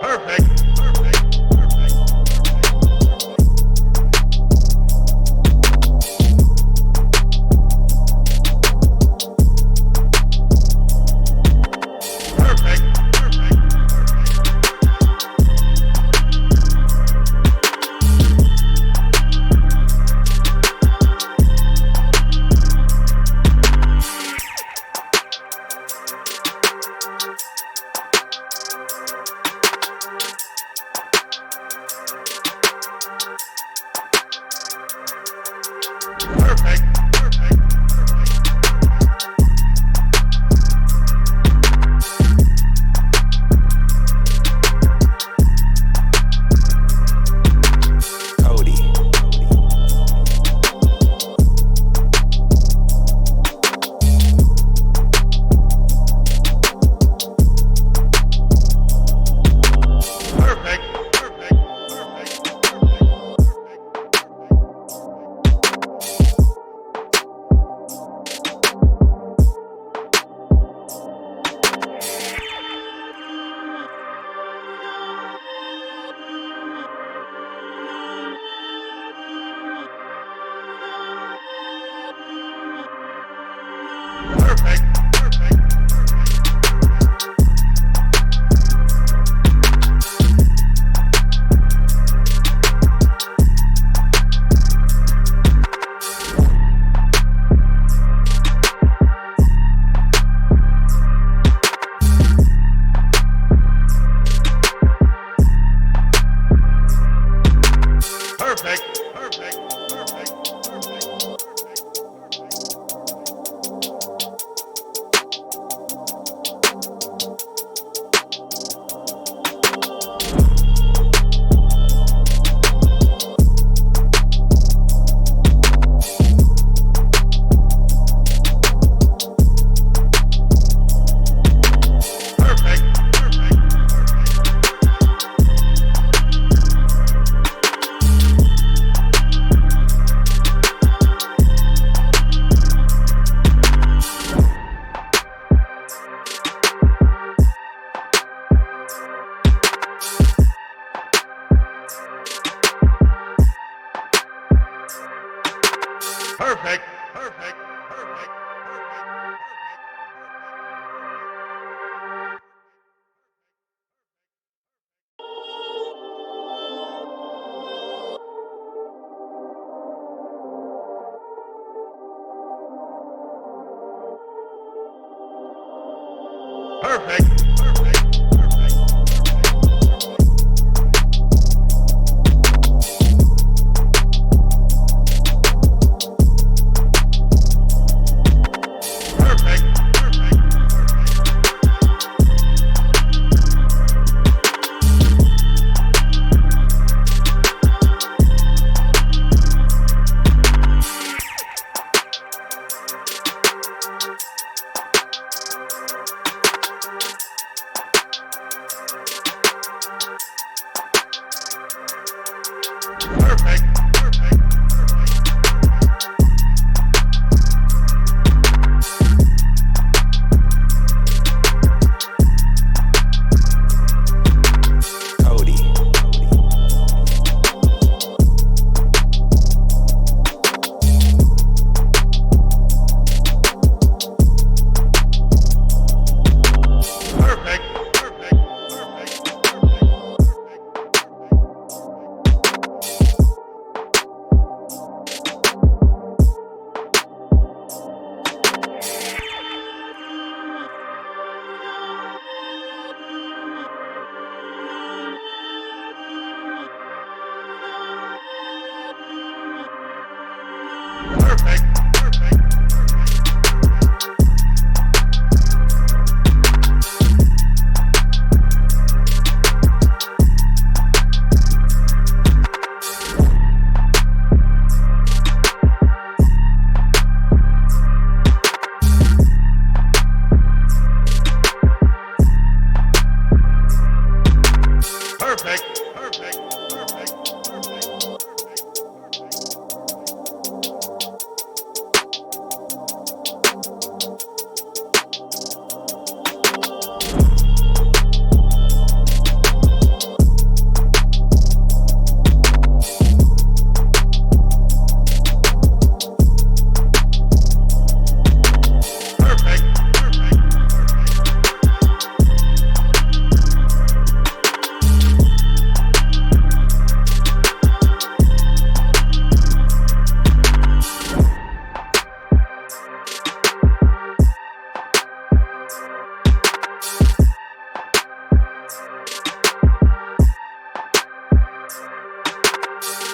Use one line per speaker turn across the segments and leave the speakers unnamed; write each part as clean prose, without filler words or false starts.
Perfect.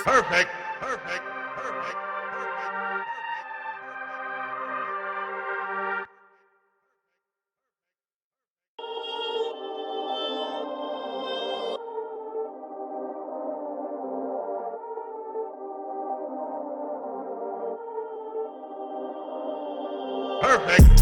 Perfect. Perfect. Perfect. Perfect.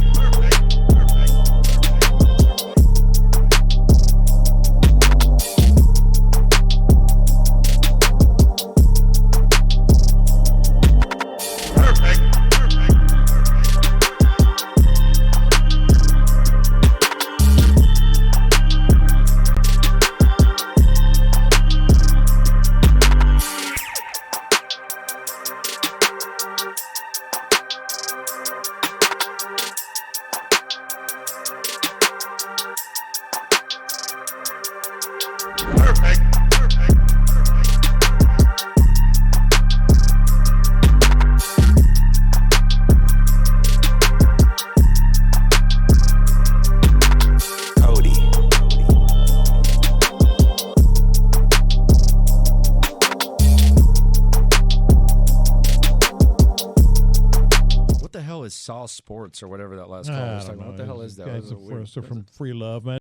Sauce Sports or whatever that last call was talking about. What the hell is that?
It's from Free Love, man.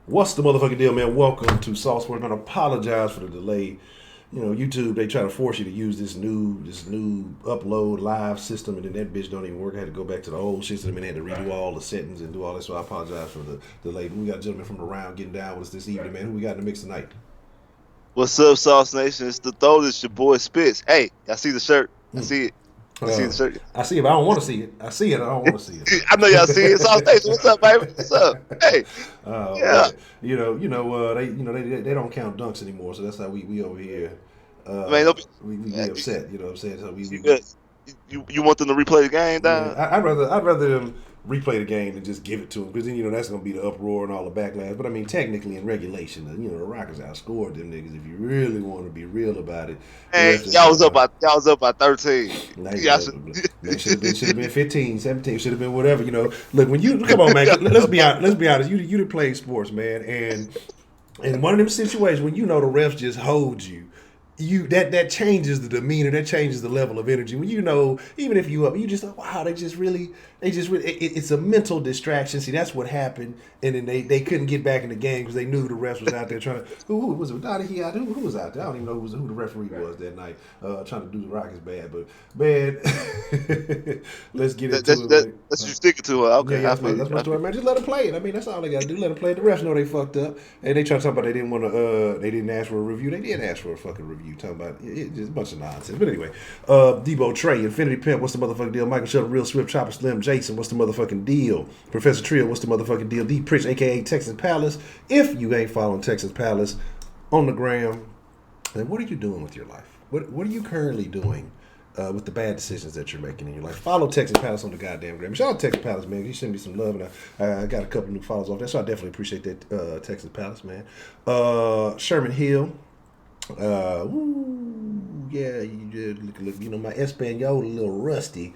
What's the motherfucking deal, man? Welcome to Sauce Sports. Man, I apologize for the delay. You know, YouTube, they try to force you to use this new upload live system, and then that bitch don't even work. I had to go back to the old system and had to redo all the settings and do all that, so I apologize for the delay. We got a gentleman from around getting down with us this evening, man. Who we got in the mix tonight?
What's up, Sauce Nation? It's the throat. It's your boy Spitz. Hey, y'all see the shirt? I see it. I see the shirt.
I see it, but I don't want to see it. I see it, I don't want to see it.
I know y'all see it. Sauce Nation, what's up, baby? What's up? Hey.
Yeah. They don't count dunks anymore, so that's how we over here.
Man,
we get upset, you know what I'm saying? So
you want them to replay the game, down?
Yeah, I'd rather them replay the game and just give it to them, because then that's gonna be the uproar and all the backlash. But I mean, technically in regulation, the Rockets outscored them niggas. If you really want to be real about it,
and y'all was up by 13.
It should have been 15, 17. Should have been whatever. Look, when you come on, man. Let's be honest. You done played sports, man, and one of them situations when the refs just hold you. That changes the demeanor, that changes the level of energy. When even if you up, you just wow, it's a mental distraction. See, that's what happened, and then they couldn't get back in the game because they knew the refs was out there trying to. Who was it? Who was out there? I don't even know who the referee was that night, trying to do the Rockets bad. But man, let's get into it.
That's you sticking to it. Okay,
that's my story, man. Just let them play it. I mean, that's all they got to do. Let them play it. The refs know they fucked up, and they try to talk about they didn't want to. They didn't ask for a review. They did ask for a fucking review. Talking about it, just a bunch of nonsense. But anyway, Debo Trey, Infinity Pimp, what's the motherfucking deal? Michael Shutter, Real Swift, Chopper Slim, Jason, what's the motherfucking deal? Professor Trio, what's the motherfucking deal? D Pritch, aka Texan Palace. If you ain't following Texas Palace on the gram, then what are you doing with your life? What are you currently doing with the bad decisions that you're making in your life? Follow Texas Palace on the goddamn gram. Shout out to Texas Palace, man. You send me some love, and I got a couple new follows off that, so I definitely appreciate that, Texas Palace, man. Sherman Hill. Yeah, you did look, my Espanol a little rusty.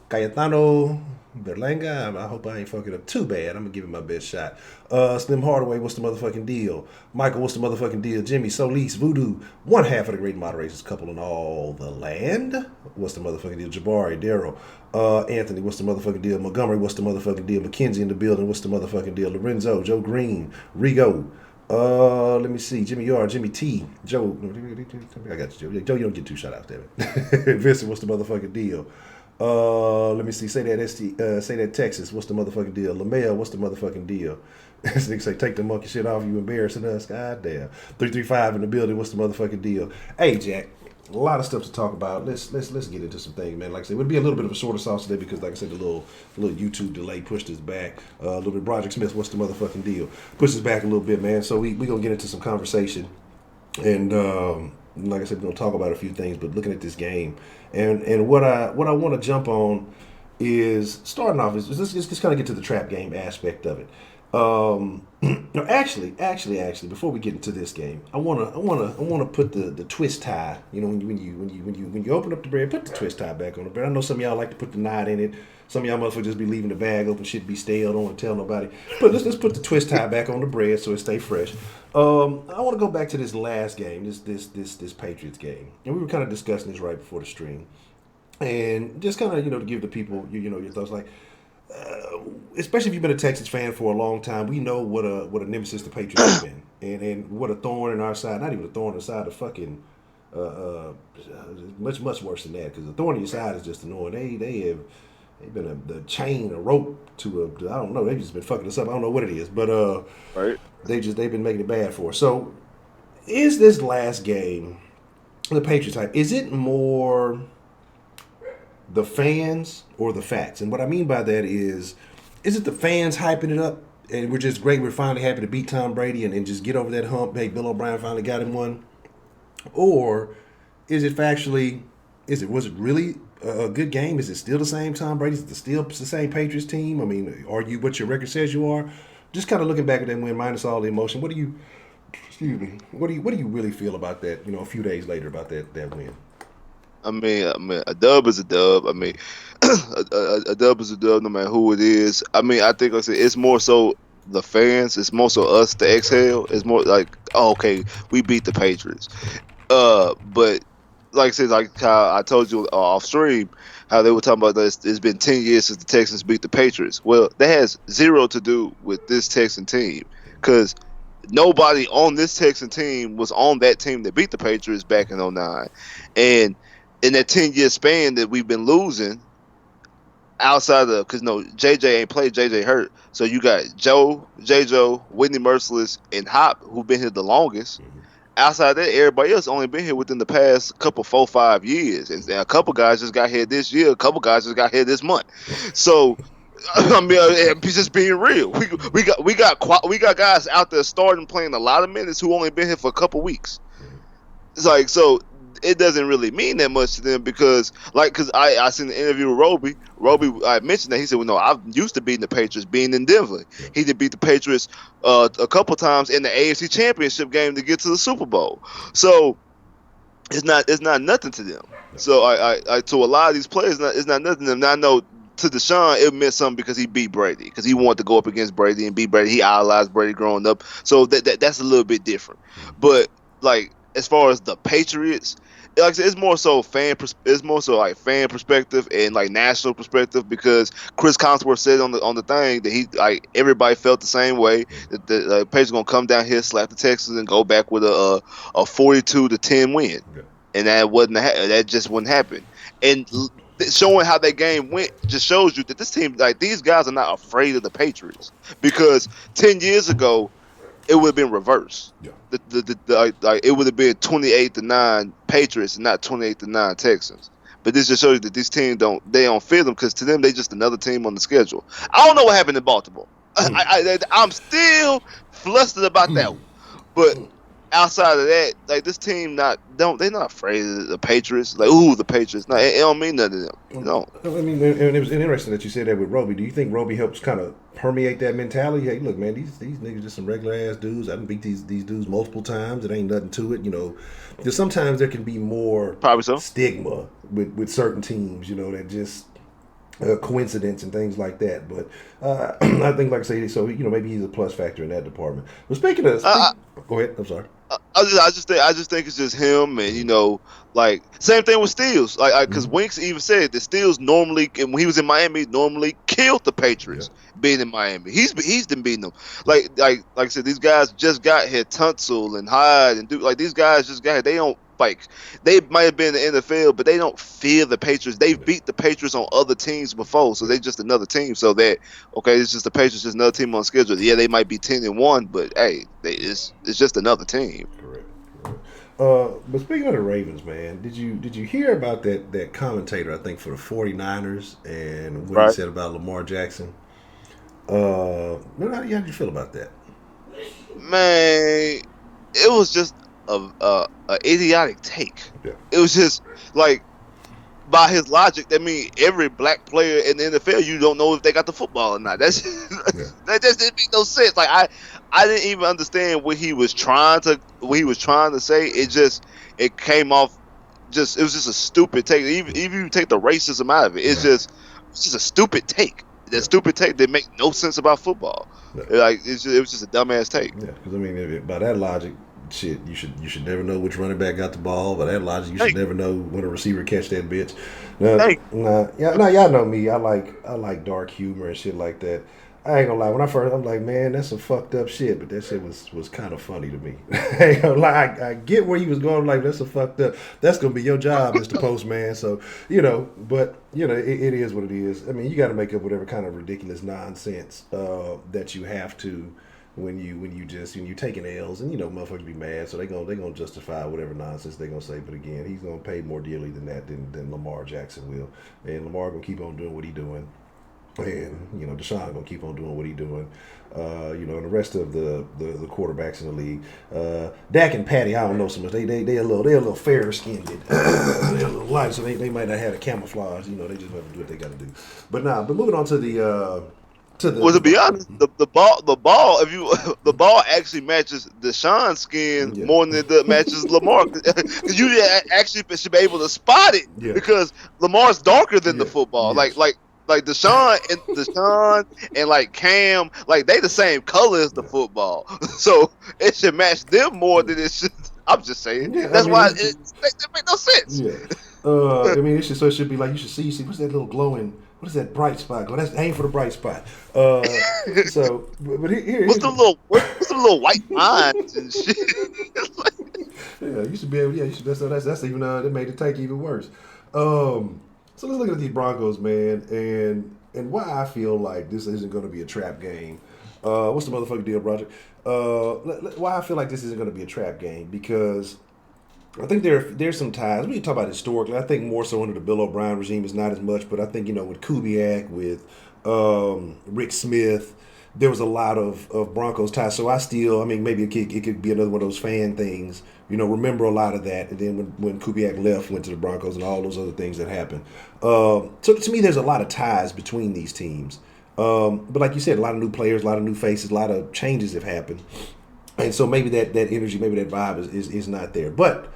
Cayetano Berlanga, I hope I ain't fucking up too bad. I'm gonna give it my best shot. Slim Hardaway, what's the motherfucking deal? Michael, what's the motherfucking deal? Jimmy, Solis, Voodoo, one half of the great moderations couple in all the land. What's the motherfucking deal? Jabari, Daryl, Anthony, what's the motherfucking deal? Montgomery, what's the motherfucking deal? McKenzie in the building, what's the motherfucking deal? Lorenzo, Joe Green, Rigo. Let me see. Jimmy Yard, Jimmy T, Joe. I got you, Joe. Joe, you don't get two shout outs, damn it. Vincent, what's the motherfucking deal? Let me see. Say that Texas. What's the motherfucking deal? LaMel, what's the motherfucking deal? This nigga say, take the monkey shit off, you embarrassing us. God damn. 335 in the building. What's the motherfucking deal? Hey, Jack. A lot of stuff to talk about. Let's get into some things, man. Like I said, it would be a little bit of a shorter sauce today because, like I said, the little YouTube delay pushed us back. A little bit. Broderick Smith, what's the motherfucking deal? Pushed us back a little bit, man. So we gonna get into some conversation, and like I said, we're gonna talk about a few things. But looking at this game, and what I want to jump on is starting off is just kind of get to the trap game aspect of it. No, actually, before we get into this game, I wanna put the twist tie. You know, when you open up the bread, put the twist tie back on the bread. I know some of y'all like to put the knot in it. Some of y'all motherfuckers just be leaving the bag open, shit be stale. Don't want to tell nobody. But let's put the twist tie back on the bread so it stay fresh. I want to go back to this last game, this Patriots game, and we were kind of discussing this right before the stream, and just kind of to give the people your thoughts like. Especially if you've been a Texans fan for a long time, we know what a nemesis the Patriots have been, and what a thorn in our side. Not even a thorn in the side of fucking much worse than that. Because the thorn in your side is just annoying. They've been the chain, a rope to I don't know. They've just been fucking us up. I don't know what it is, but
right.
they've been making it bad for us. So is this last game the Patriots type? Is it more the fans or the facts? And what I mean by that is it the fans hyping it up and we're just great, we're finally happy to beat Tom Brady and just get over that hump, hey, Bill O'Brien finally got him one? Or is it factually, was it really a good game? Is it still the same Tom Brady? Is it still the same Patriots team? I mean, are you what your record says you are? Just kind of looking back at that win minus all the emotion, what do you really feel about that, a few days later about that win?
I mean, a dub is a dub. I mean, a dub is a dub, no matter who it is. I mean, I think, like I said, it's more so the fans. It's more so us, the exhale. It's more like, oh, okay, we beat the Patriots. But like I said, like how I told you off stream, how they were talking about this. It's been 10 years since the Texans beat the Patriots. Well, that has zero to do with this Texan team, because nobody on this Texan team was on that team that beat the Patriots back in 2009. And in that 10-year span that we've been losing, outside of, because JJ ain't played, JJ hurt. So you got Joe, Whitney Merciless, and Hop, who've been here the longest.
Mm-hmm.
Outside of that, everybody else only been here within the past couple 4-5 years. And a couple guys just got here this year. A couple guys just got here this month. So, I mean, just being real, we got guys out there starting playing a lot of minutes who only been here for a couple weeks. It's like, so it doesn't really mean that much to them because I seen the interview with Roby. I mentioned that he said, well, no, I'm used to beating the Patriots, being in Denver. He did beat the Patriots a couple times in the AFC Championship game to get to the Super Bowl. So it's not nothing to them. So I to a lot of these players, it's not nothing to them. Now I know to Deshaun, it meant something because he beat Brady, because he wanted to go up against Brady and beat Brady. He idolized Brady growing up, so that's a little bit different. But like as far as the Patriots, like I said, it's more so like fan perspective and like national perspective, because Chris Collinsworth said on the thing that he like everybody felt the same way, that the Patriots gonna come down here, slap the Texans, and go back with a 42-10 win, and that just wouldn't happen. And showing how that game went just shows you that this team, like these guys, are not afraid of the Patriots, because 10 years ago it would have been reversed. Yeah. It would have been 28-9 Patriots and not 28-9 Texans. But this just shows you that these teams don't fear them, because to them they just another team on the schedule. I don't know what happened in Baltimore. I'm still flustered about that one. But outside of that, like this team they're not afraid of the Patriots. Like, ooh, the Patriots. No, it don't mean nothing to them. No.
I mean, and it was interesting that you said that with Roby. Do you think Roby helps kind of permeate that mentality? Hey, look, man, these niggas just some regular ass dudes. I done beat these dudes multiple times. It ain't nothing to it, Because sometimes there can be more
probably so
stigma with certain teams, that just coincidence and things like that. But I think, like I say, so maybe he's a plus factor in that department. But speaking of, go ahead. I'm sorry.
I just think it's just him, and like same thing with Steels, like because Winks even said that Steels normally, and when he was in Miami, normally killed the Patriots being in Miami. He's been beating them. Like I said, these guys just got here, Tunsil and Hyde and like these guys just got here. They don't they might have been in the NFL, but they don't fear the Patriots. They've beat the Patriots on other teams before, so they're just another team. So it's just the Patriots, just another team on schedule. Yeah, they might be 10-1, but hey, it's just another team.
Correct. But speaking of the Ravens, man, did you hear about that commentator, I think, for the 49ers and what he said about Lamar Jackson? How did you feel about that?
Man, it was just a idiotic take. Yeah. It was just like by his logic, that means every black player in the NFL, you don't know if they got the football or not. That's
Yeah.
that just didn't make no sense. Like I didn't even understand what he was trying to say. It came off it was just a stupid take. Even if you take the racism out of it, it's just a stupid take. That stupid take that make no sense about football.
Yeah.
Like it was just a dumbass take.
Yeah, because I mean, by that logic, shit, you should never know which running back got the ball. By that logic, you should never know when a receiver catch that bitch. Y'all know me. I like dark humor and shit like that. I ain't gonna lie. When I'm like, man, that's some fucked up shit. But that shit was kind of funny to me. I ain't gonna lie. I get where he was going. Like, that's a fucked up. That's gonna be your job, Mr. Postman. So but it is what it is. I mean, you got to make up whatever kind of ridiculous nonsense that you have to when you taking L's, and motherfuckers be mad. So they gonna justify whatever nonsense they gonna say. But again, he's gonna pay more dearly than that than Lamar Jackson will, and Lamar gonna keep on doing what he doing. And Deshaun gonna keep on doing what he's doing. And the rest of the quarterbacks in the league, Dak and Patty, I don't know so much. They a little fairer skinned. They're a little light, so they might not have a camouflage. They just have to do what they got to do. But moving on to the well,
to be honest, the ball the ball actually matches Deshaun's skin more than it matches Lamar, because you actually should be able to spot it because Lamar's darker than the football. Like Deshaun and like Cam, like they the same color as the football, so it should match them more than it should. I'm just saying. That's why it makes no sense.
Yeah. I mean, it should be like you should see what's that little glowing. What is that bright spot? That's aim for the bright spot. But here,
what's the little white lines and shit?
You should be able. Yeah, you should. That's even that made the take even worse. So let's look at these Broncos, man, and why I feel like this isn't going to be a trap game. What's the motherfucking deal, Roger? Why I feel like this isn't going to be a trap game, because I think there's some ties. We can talk about historically. I think more so under the Bill O'Brien regime is not as much, but I think with Kubiak, with Rick Smith, there was a lot of Broncos ties. So maybe it could be another one of those fan things. Remember a lot of that. And then when Kubiak left, went to the Broncos and all those other things that happened. So to me, there's a lot of ties between these teams. But like you said, a lot of new players, a lot of new faces, a lot of changes have happened. And so maybe that energy, maybe that vibe is not there. But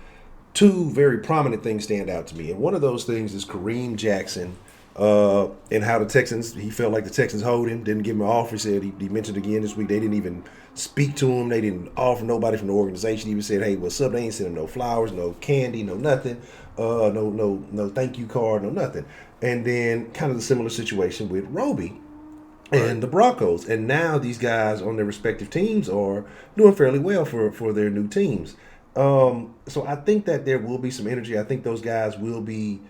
two very prominent things stand out to me. And one of those things is Kareem Jackson. And how the Texans, he felt like the Texans hold him, didn't give him an offer. He said, he mentioned again this week, they didn't even speak to him. They didn't offer nobody from the organization. He even said, hey, what's up? They ain't sending no flowers, no candy, no nothing, no thank you card, no nothing. And then kind of the similar situation with Roby and the Broncos. And now these guys on their respective teams are doing fairly well for their new teams. So I think that there will be some energy. I think those guys will be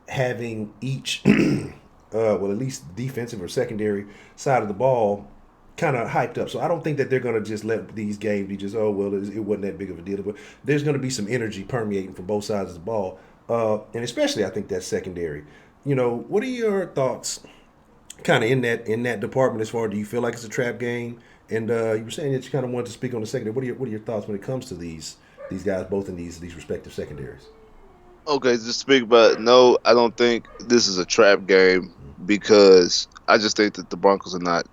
having each, at least defensive or secondary side of the ball kind of hyped up. So I don't think that they're going to just let these games be just, it wasn't that big of a deal. But there's going to be some energy permeating from both sides of the ball. And especially I think that's secondary. What are your thoughts kind of in that department as far as, do you feel like it's a trap game? And you were saying that you kind of wanted to speak on the secondary. What are your thoughts when it comes to these guys both in these respective secondaries?
Okay, just speak about no, I don't think this is a trap game, because I just think that the Broncos are not.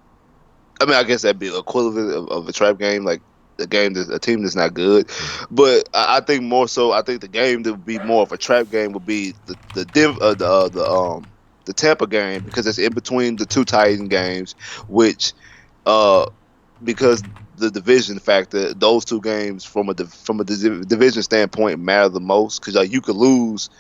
I mean, I guess that'd be equivalent of a trap game, like a team that's not good. But I think more so, I think the game that would be more of a trap game would be the Tampa game, because it's in between the two Titan games, which because the division factor, those two games from a division standpoint matter the most, because you could lose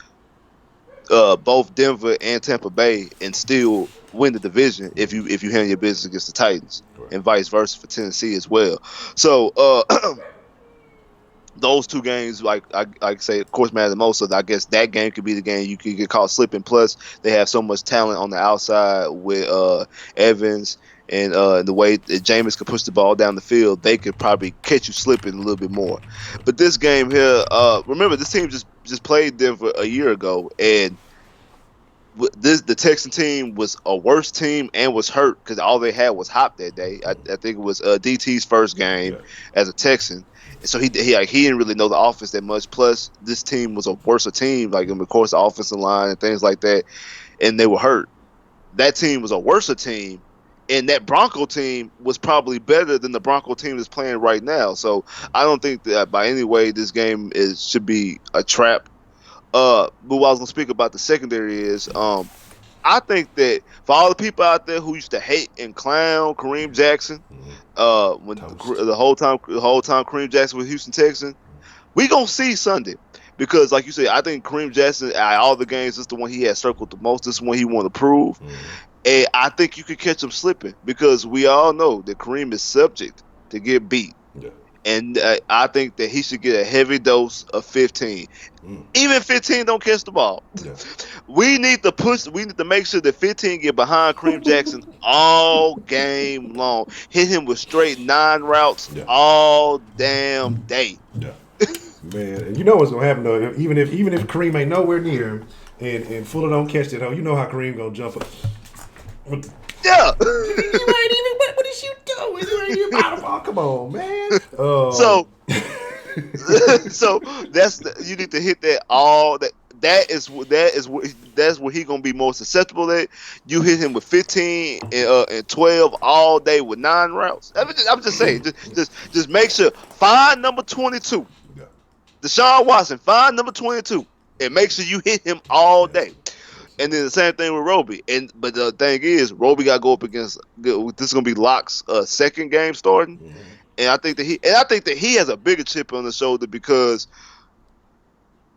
both Denver and Tampa Bay and still win the division if you handle your business against the Titans, and vice versa for Tennessee as well. So those two games, like I say, of course, matter the most. So I guess that game could be the game you could get caught slipping. Plus, they have so much talent on the outside with Evans. And the way that Jameis could push the ball down the field, they could probably catch you slipping a little bit more. But this game here, remember, this team just played Denver a year ago, and the Texan team was a worse team and was hurt because all they had was Hop that day. I think it was DT's first game as a Texan, So he didn't really know the offense that much. Plus, this team was a worse team, like of course the offensive line and things like that, and they were hurt. That team was a worse team, and that Bronco team was probably better than the Bronco team that's playing right now. So I don't think that by any way this game should be a trap. But what I was gonna speak about the secondary is I think that for all the people out there who used to hate and clown Kareem Jackson, when the whole time Kareem Jackson was Houston Texans, we gonna see Sunday because, like you said, I think Kareem Jackson out of all the games is the one he had circled the most. This is one he want to prove, and I think you could catch him slipping because we all know that Kareem is subject to get beat. Yeah. And I think that he should get a heavy dose of 15. Even 15 don't catch the ball. Yeah. We need to push. We need to make sure that 15 get behind Kareem Jackson all game long. Hit him with straight 9 routes all damn day. Yeah.
Man, and you know what's gonna happen though. Even if Kareem ain't nowhere near him, and Fuller don't catch it, you know how Kareem gonna jump up.
Yeah.
You ain't even. What is you doing? You ain't even about the ball. Come on, man.
So you need to hit that all that. That's where he gonna be more susceptible at. You hit him with 15 and 12 all day with 9 routes. I'm just saying, just make sure find number 22. Yeah. Deshaun Watson, find number 22 and make sure you hit him all day. And then the same thing with Roby. But the thing is, Roby got to go up against. This is gonna be Locke's second game starting, and I think that he has a bigger chip on the shoulder because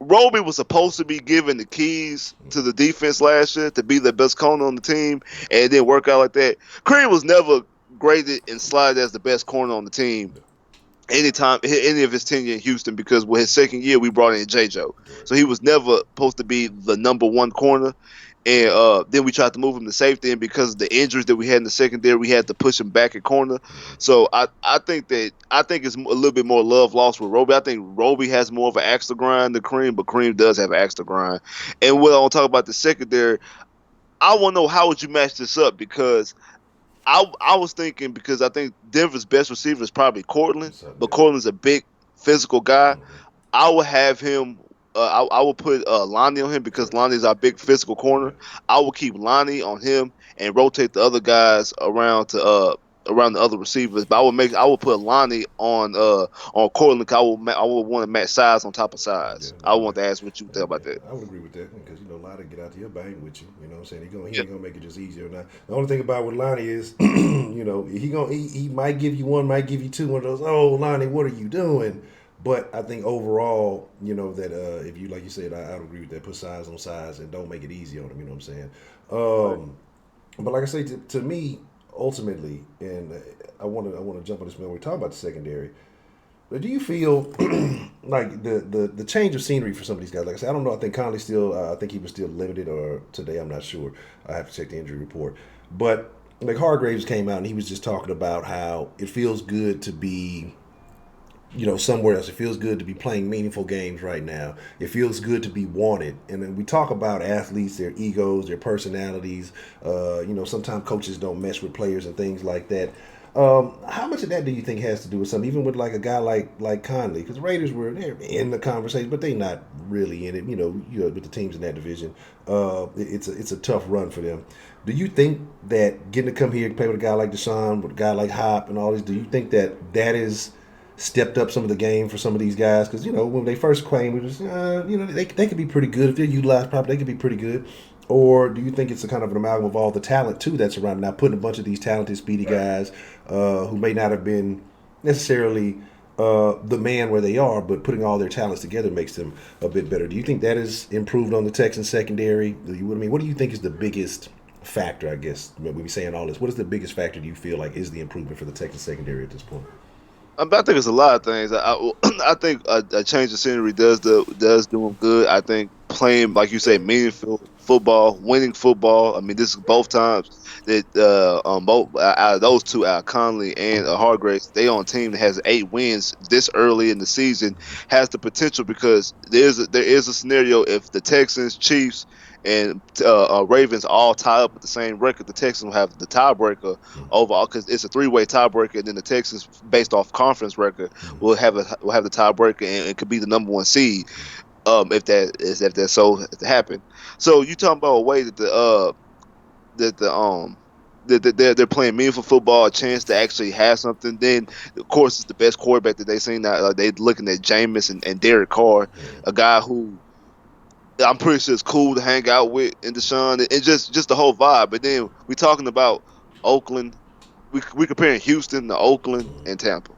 Roby was supposed to be given the keys to the defense last year to be the best corner on the team, and it didn't work out like that. Kareem was never graded and slotted as the best corner on the team anytime, any of his tenure in Houston, because with his second year, we brought in J-Joe. So he was never supposed to be the number one corner. And then we tried to move him to safety, and because of the injuries that we had in the secondary, we had to push him back at corner. So I think it's a little bit more love lost with Roby. I think Roby has more of an axe to grind than Kareem, but Kareem does have an axe to grind. And when I want to talk about the secondary, I want to know how would you match this up, because I was thinking, because I think Denver's best receiver is probably Cortland, but Cortland's a big physical guy. I would have him. I will put Lonnie on him because Lonnie's our big physical corner. I will keep Lonnie on him and rotate the other guys around the other receivers. But I will put Lonnie on Cortland because I will want to match size on top of size. Yeah, I want to ask what you think about that.
I would agree with that because Lonnie get out there bang with you. You know what I'm saying? He ain't gonna make it just easier. Now the only thing about with Lonnie is he might give you one, might give you two. One of those. Oh, Lonnie, what are you doing? But I think overall, that if you, like you said, I would agree with that. Put size on size and don't make it easy on them. You know what I'm saying? But like I say, to me, ultimately, and I want to jump on this when we talk about the secondary. But do you feel like the change of scenery for some of these guys? Like I said, I don't know. I think Conley still. I think he was still limited, or today I'm not sure. I have to check the injury report. But like Hargraves came out and he was just talking about how it feels good to be, somewhere else. It feels good to be playing meaningful games right now. It feels good to be wanted. And then we talk about athletes, their egos, their personalities. Sometimes coaches don't mesh with players and things like that. How much of that do you think has to do with something, even with like a guy like Conley? Because Raiders they're in the conversation, but they're not really in it. With the teams in that division, it's a tough run for them. Do you think that getting to come here and play with a guy like Deshaun, with a guy like Hop and all these, do you think that is stepped up some of the game for some of these guys? Because when they first came, it was they could be pretty good if they're utilized properly. They could be pretty good. Or do you think it's a kind of an amalgam of all the talent too that's around now, putting a bunch of these talented, speedy guys who may not have been necessarily the man where they are, but putting all their talents together makes them a bit better? Do you think that is improved on the Texans secondary? What do you think is the biggest factor? I guess when we saying all this, what is the biggest factor do you feel like is the improvement for the Texans secondary at this point?
I think it's a lot of things. I think a change of scenery does do them good. I think playing, like you say, meaningful football, winning football. I mean, this is both times that both out of those two, out of Conley and Hargraves, they on a team that has 8 wins this early in the season, has the potential, because there is a scenario if the Texans, Chiefs, and Ravens all tie up with the same record, the Texans will have the tiebreaker overall because it's a 3-way tiebreaker, and then the Texans, based off conference record, will have the tiebreaker and could be the number 1 seed. If that so to happen. So you talking about a way that they're playing meaningful football, a chance to actually have something. Then, of course, it's the best quarterback that they've seen. Now they looking at Jameis and Derek Carr, a guy who I'm pretty sure is cool to hang out with, and Deshaun, and just the whole vibe. But then we talking about Oakland. We comparing Houston to Oakland and Tampa.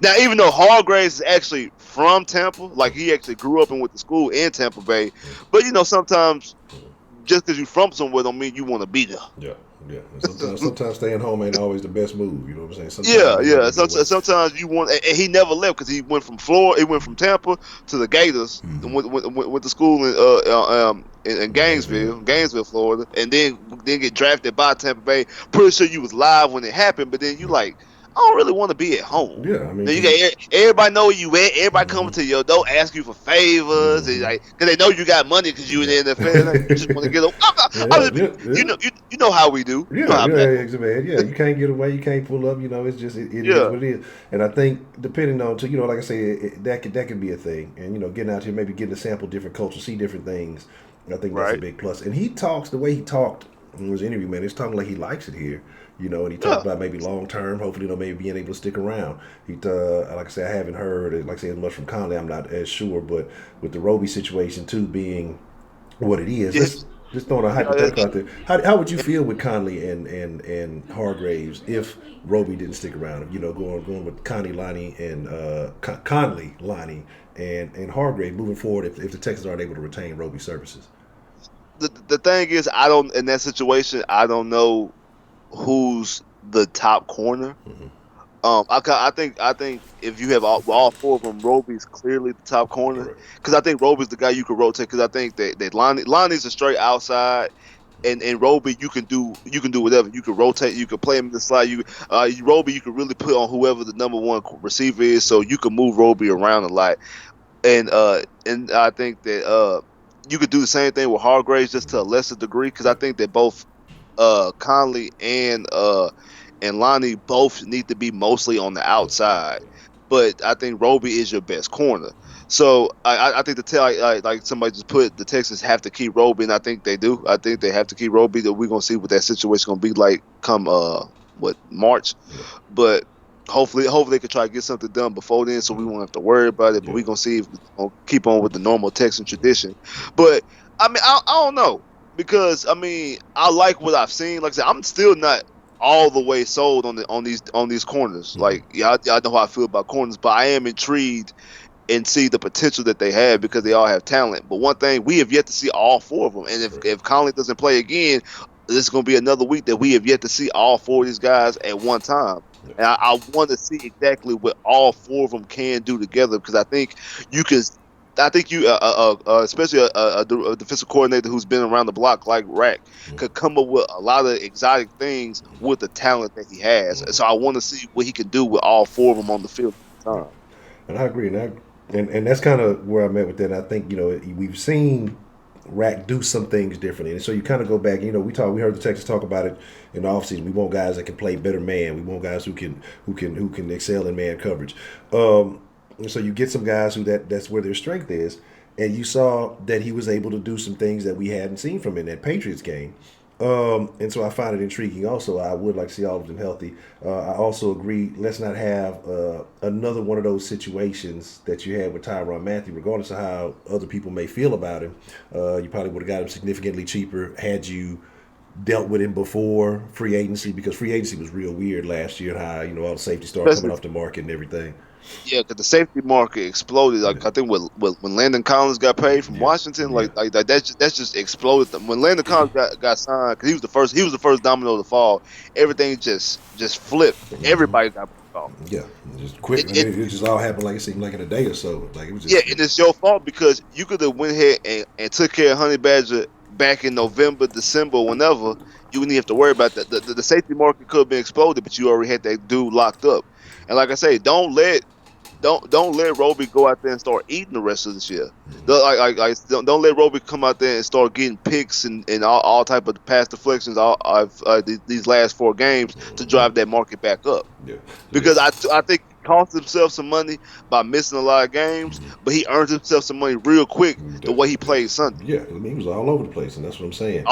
Now, even though Hargraves is actually from Tampa, like he actually grew up and went to school in Tampa Bay, but sometimes just because you're from somewhere don't mean you want to be there.
Yeah. And sometimes staying home ain't always the best move. You know what I'm saying?
Sometimes you want, and he never left because he went from Florida, he went from Tampa to the Gators, and went to school in Gainesville, Florida, and then get drafted by Tampa Bay. Pretty sure you was live when it happened, but then you like, I don't really want to be at home.
Yeah, I mean,
you got everybody know where you at. Everybody coming to your door, ask you for favors, and like, cause they know you got money because you in the NFL. Like, you just want to get away. You know how we do.
Yeah, man. Yeah, you can't get away. You can't pull up. It's just it is what it is. And I think depending on like I say, that could be a thing. And getting out here, maybe getting to sample different cultures, see different things. I think that's a big plus. And he talks the way he talked in his interview, man. He's talking like he likes it here. And he talked about maybe long term, hopefully, maybe being able to stick around. He, like I said, I haven't heard, like I say, as much from Conley. I'm not as sure, but with the Roby situation too being what it is, let's just throwing a hypothetical out there. How would you feel with Conley and Hargraves if Roby didn't stick around? Going with Conley, Lonnie, and and Hargraves moving forward if the Texans aren't able to retain Roby's services.
The thing is, in that situation, I don't know who's the top corner. I think if you have all 4 of them, Roby's clearly the top corner because I think Roby's the guy you can rotate because I think that Lonnie's a straight outside, and Roby you can do whatever. You can rotate, you can play him in the slide. Roby you can really put on whoever the number 1 receiver is, so you can move Roby around a lot, and I think that you could do the same thing with Hargraves just to a lesser degree because I think that both Conley and Lonnie both need to be mostly on the outside, but I think Roby is your best corner. So I think like somebody just put the Texans have to keep Roby, and I think they do. I think they have to keep Roby. That we're gonna see what that situation gonna be like come March, but hopefully they could try to get something done before then, so we won't have to worry about it. But we're gonna see if we gonna keep on with the normal Texan tradition. But I mean I don't know. Because I like what I've seen. Like I said, I'm still not all the way sold on these corners. Like, I know how I feel about corners, but I am intrigued and see the potential that they have because they all have talent. But one thing, we have yet to see all 4 of them. And if Conley doesn't play again, this is going to be another week that we have yet to see all 4 of these guys at one time. And I want to see exactly what all 4 of them can do together because I think you can. I think you, especially a defensive coordinator who's been around the block like Rack, could come up with a lot of exotic things with the talent that he has. And so I want to see what he can do with all 4 of them on the field at the time.
And I agree. And that's kind of where I'm at with that. I think, we've seen Rack do some things differently. And so you kind of go back, we heard the Texans talk about it in the offseason. We want guys that can play better man. We want guys who can excel in man coverage. And so you get some guys who that's where their strength is, and you saw that he was able to do some things that we hadn't seen from him in that Patriots game. And so I find it intriguing also. I would like to see all of them healthy. I also agree, let's not have another one of those situations that you had with Tyrann Mathieu, regardless of how other people may feel about him. You probably would have got him significantly cheaper had you dealt with him before free agency, because free agency was real weird last year, how all the safety started coming off the market and everything.
Yeah, because the safety market exploded. Like I think when Landon Collins got paid from Washington, like that's just exploded. When Landon Collins got signed, because he was the first domino to fall. Everything just flipped. Everybody got off.
Yeah, just quick. It just all happened like it seemed like in a day or so. Like it was just,
and it's your fault because you could have went ahead and took care of Honey Badger back in November, December, whenever. You wouldn't have to worry about that. The safety market could have been exploded, but you already had that dude locked up. And like I say, don't let don't let Roby go out there and start eating the rest of this year. Don't let Roby come out there and start getting picks and all type of pass deflections these last 4 games to drive that market back up.
Yeah.
Because I think he cost himself some money by missing a lot of games, but he earned himself some money real quick the way he played Sunday.
Yeah, I mean, he was all over the place, and that's what I'm saying.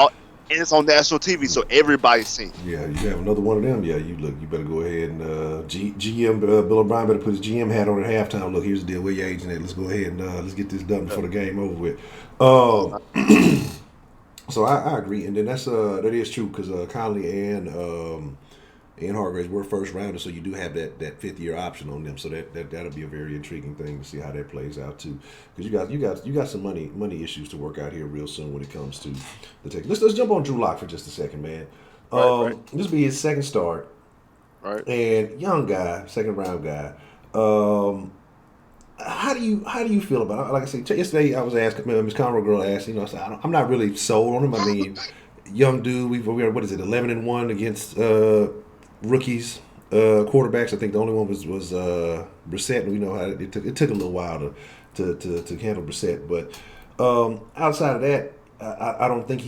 And it's on national TV, so everybody's seen it.
Yeah, you have another one of them. Yeah, you better go ahead and GM Bill O'Brien better put his GM hat on at halftime. Look, here's the deal. Where your agent at? Let's go ahead and let's get this done before the game over with. So I agree, and then that is true because Conley and Hargraves were first rounders, so you do have that 5th-year option on them. So that'll be a very intriguing thing to see how that plays out too. Because you got some money issues to work out here real soon when it comes to the Texans. Let's jump on Drew Lock for just a second, man. Right. This will be his second start.
Right.
And young guy, 2nd-round guy. How do you feel about it? Like I said, yesterday I was asked, Ms. Conroe girl asked, I said, I'm not really sold on him. I mean, young dude, we are, what is it, 11-1 against rookies, quarterbacks. I think the only one was Brissett, and we know how it took a little while to handle Brissett. But outside of that, I don't think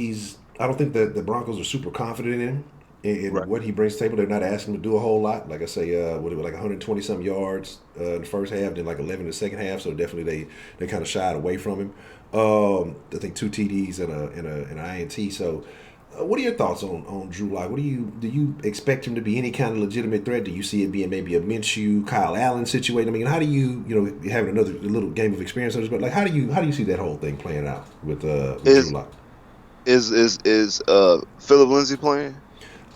that the Broncos are super confident in him and what he brings to the table. They're not asking him to do a whole lot. Like I say, like 120 some yards in the first half, then like 11 in the second half. So definitely they kind of shied away from him. I think 2 TDs and an INT. So. What are your thoughts on Drew Lock? Do you expect him to be any kind of legitimate threat? Do you see it being maybe a Minshew, Kyle Allen situation? I mean, how do you having another little game of experience, but like how do you see that whole thing playing out with Drew Lock?
Is Philip Lindsay playing?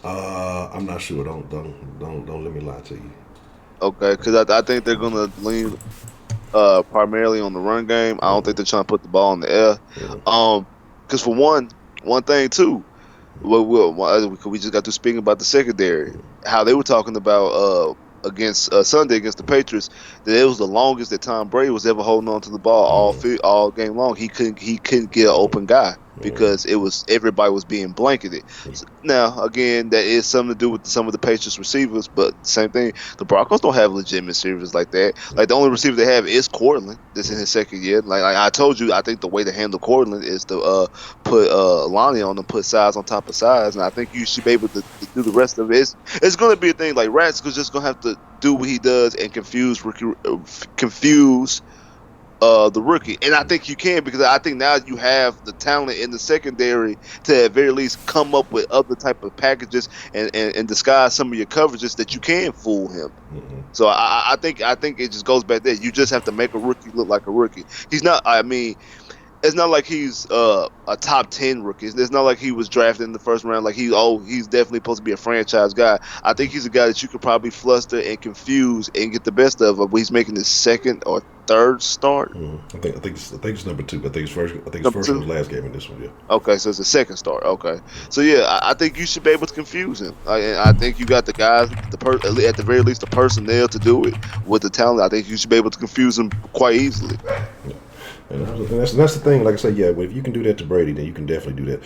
I'm not sure. Don't let me lie to you.
Okay, because I think they're gonna lean primarily on the run game. I don't think they're trying to put the ball in the air. Because for one thing too. We just got to speaking about the secondary, how they were talking about against Sunday against the Patriots, that it was the longest that Tom Brady was ever holding on to the ball all game long. He couldn't get an open guy because everybody was being blanketed. So, now again, that is something to do with some of the Patriots receivers, but same thing. The Broncos don't have legitimate receivers like that. Like the only receiver they have is Cortland. This is his 2nd year. Like I told you, I think the way to handle Cortland is to put Lonnie on them, put size on top of size, and I think you should be able to do the rest of it. It's going to be a thing like Rats is just going to have to do what he does and confuse the rookie, and I think you can, because I think now you have the talent in the secondary to at very least come up with other type of packages and disguise some of your coverages that you can fool him. So I think it just goes back there. You just have to make a rookie look like a rookie. He's not. I mean, it's not like he's a top 10 rookie. It's not like he was drafted in the first round. Like he's definitely supposed to be a franchise guy. I think he's a guy that you could probably fluster and confuse and get the best of. But he's making his 2nd or 3rd start.
I think it's number 2. I think his first was last game in this one. Yeah. Okay,
so it's a 2nd start. Okay, so yeah, I think you should be able to confuse him. I think you got the guys, at the very least, the personnel to do it with the talent. I think you should be able to confuse him quite easily.
Yeah. And that's the thing. Like I said, yeah, well, if you can do that to Brady, then you can definitely do that.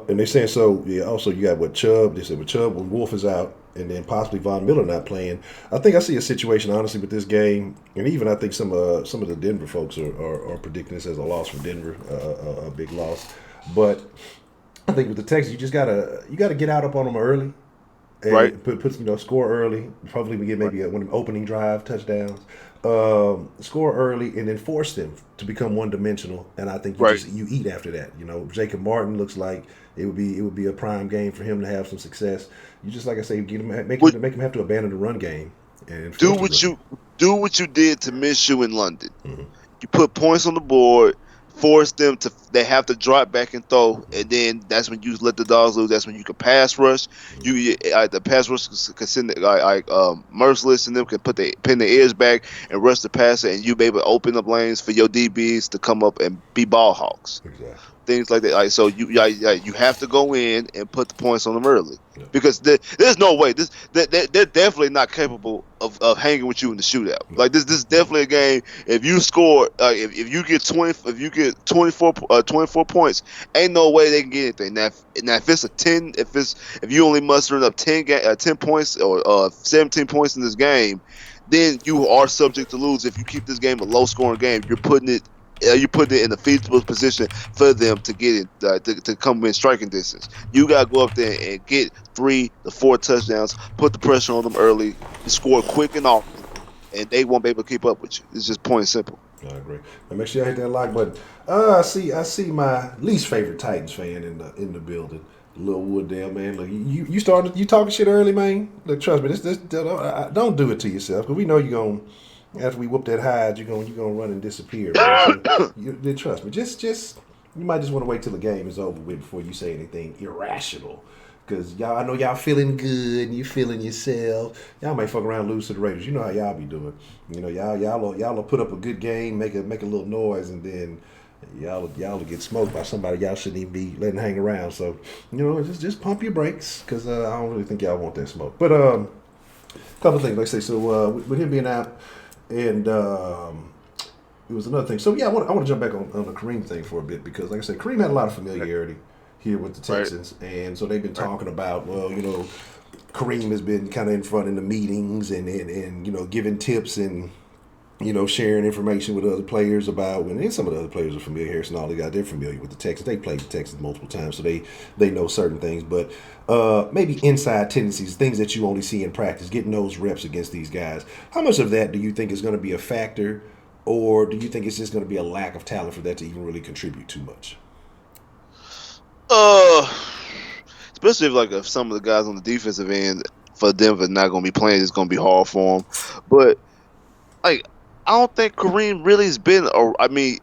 And they're saying so. Yeah. Also, you got Chubb. They said with Chubb, when Wolf is out, and then possibly Von Miller not playing. I think I see a situation honestly with this game, and even I think some of the Denver folks are predicting this as a loss for Denver, a big loss. But I think with the Texans, you just gotta get out up on them early. And put score early. Probably we get maybe one of them opening drive touchdowns. Score early and then force them to become one-dimensional, and I think you eat after that. Jacob Martin looks like it would be a prime game for him to have some success. You just, like I say, make him have to abandon the run game and
do what you did to Minshew in London. You put points on the board, force them to. They have to drop back and throw, and then that's when you let the dogs loose. That's when you can pass rush. The pass rush can send Merciless, and them can pin the ears back and rush the passer, and you be able to open up lanes for your DBs to come up and be ball hawks.
Exactly.
Things like that. So you have to go in and put the points on them early, because there's no way they're definitely not capable of hanging with you in the shootout. Like this is definitely a game. If you score, if you get 24 points, ain't no way they can get anything. Now if it's a 10, if you only mustering up 10 points or 17 points in this game, then you are subject to lose. If you keep this game a low-scoring game, you're putting it in a feasible position for them to get it to come in striking distance. You got to go up there and get 3 to 4 touchdowns, put the pressure on them early, score quick and often, and they won't be able to keep up with you. It's just plain and simple.
I agree. Now make sure you hit that like button. I see my least favorite Titans fan in the building. Lil Wooddale, man. Look, you talking shit early, man. Look, trust me, this don't do it to yourself, because we know you're gonna, after we whoop that hide, you're gonna run and disappear. Man. So, trust me, just you might just want to wait till the game is over with before you say anything irrational. Because y'all, I know y'all feeling good and you feeling yourself. Y'all might fuck around and lose to the Raiders. You know how y'all be doing. You know, y'all will put up a good game, make a little noise, and then y'all will get smoked by somebody y'all shouldn't even be letting hang around. So, you know, just pump your brakes, because I don't really think y'all want that smoke. But a couple of things, like I say, so with him being out, and it was another thing. So yeah, I want to jump back on the Kareem thing for a bit, because like I said, Kareem had a lot of familiarity here with the Texans, and so they've been talking about, well, you know, Kareem has been kind of in front in the meetings and you know, giving tips and, you know, sharing information with other players about, and some of the other players are familiar. Harrison, all they're familiar with the Texans. They played the Texans multiple times, so they know certain things. But maybe inside tendencies, things that you only see in practice, getting those reps against these guys. How much of that do you think is going to be a factor, or do you think it's just going to be a lack of talent for that to even really contribute too much?
Especially if some of the guys on the defensive end for Denver not going to be playing, it's going to be hard for them. But like, I don't think Kareem really has been. I mean,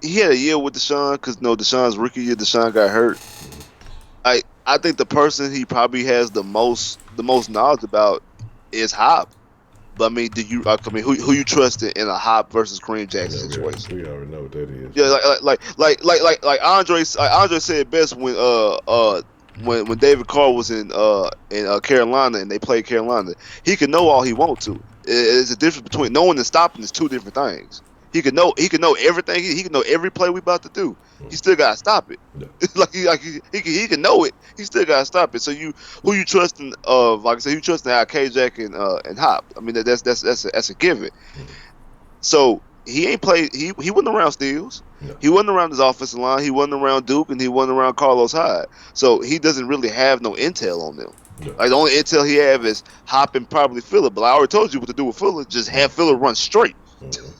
he had a year with Deshaun, because Deshaun's rookie year, Deshaun got hurt. I think the person he probably has the most knowledge about is Hop. But I mean, who you trust in a Hop versus Kareem Jackson situation?
We already know what that is.
Yeah, like Andre said best when David Carr was in Carolina and they played Carolina. He could know all he wants to. It's a difference between knowing and stopping is two different things. He could know everything. He could know every play we about to do. He still gotta stop it.
Yeah.
he can know it. He still gotta stop it. So who you trusting? Like I said, you trusting out K-Jack and Hop. I mean that's a given. So he ain't played. He wasn't around Steels. No. He wasn't around his offensive line. He wasn't around Duke, and he wasn't around Carlos Hyde. So he doesn't really have no intel on them. No. Like the only intel he have is Hop and probably Fuller. But I already told you what to do with Fuller. Just have Fuller run straight.
Mm-hmm.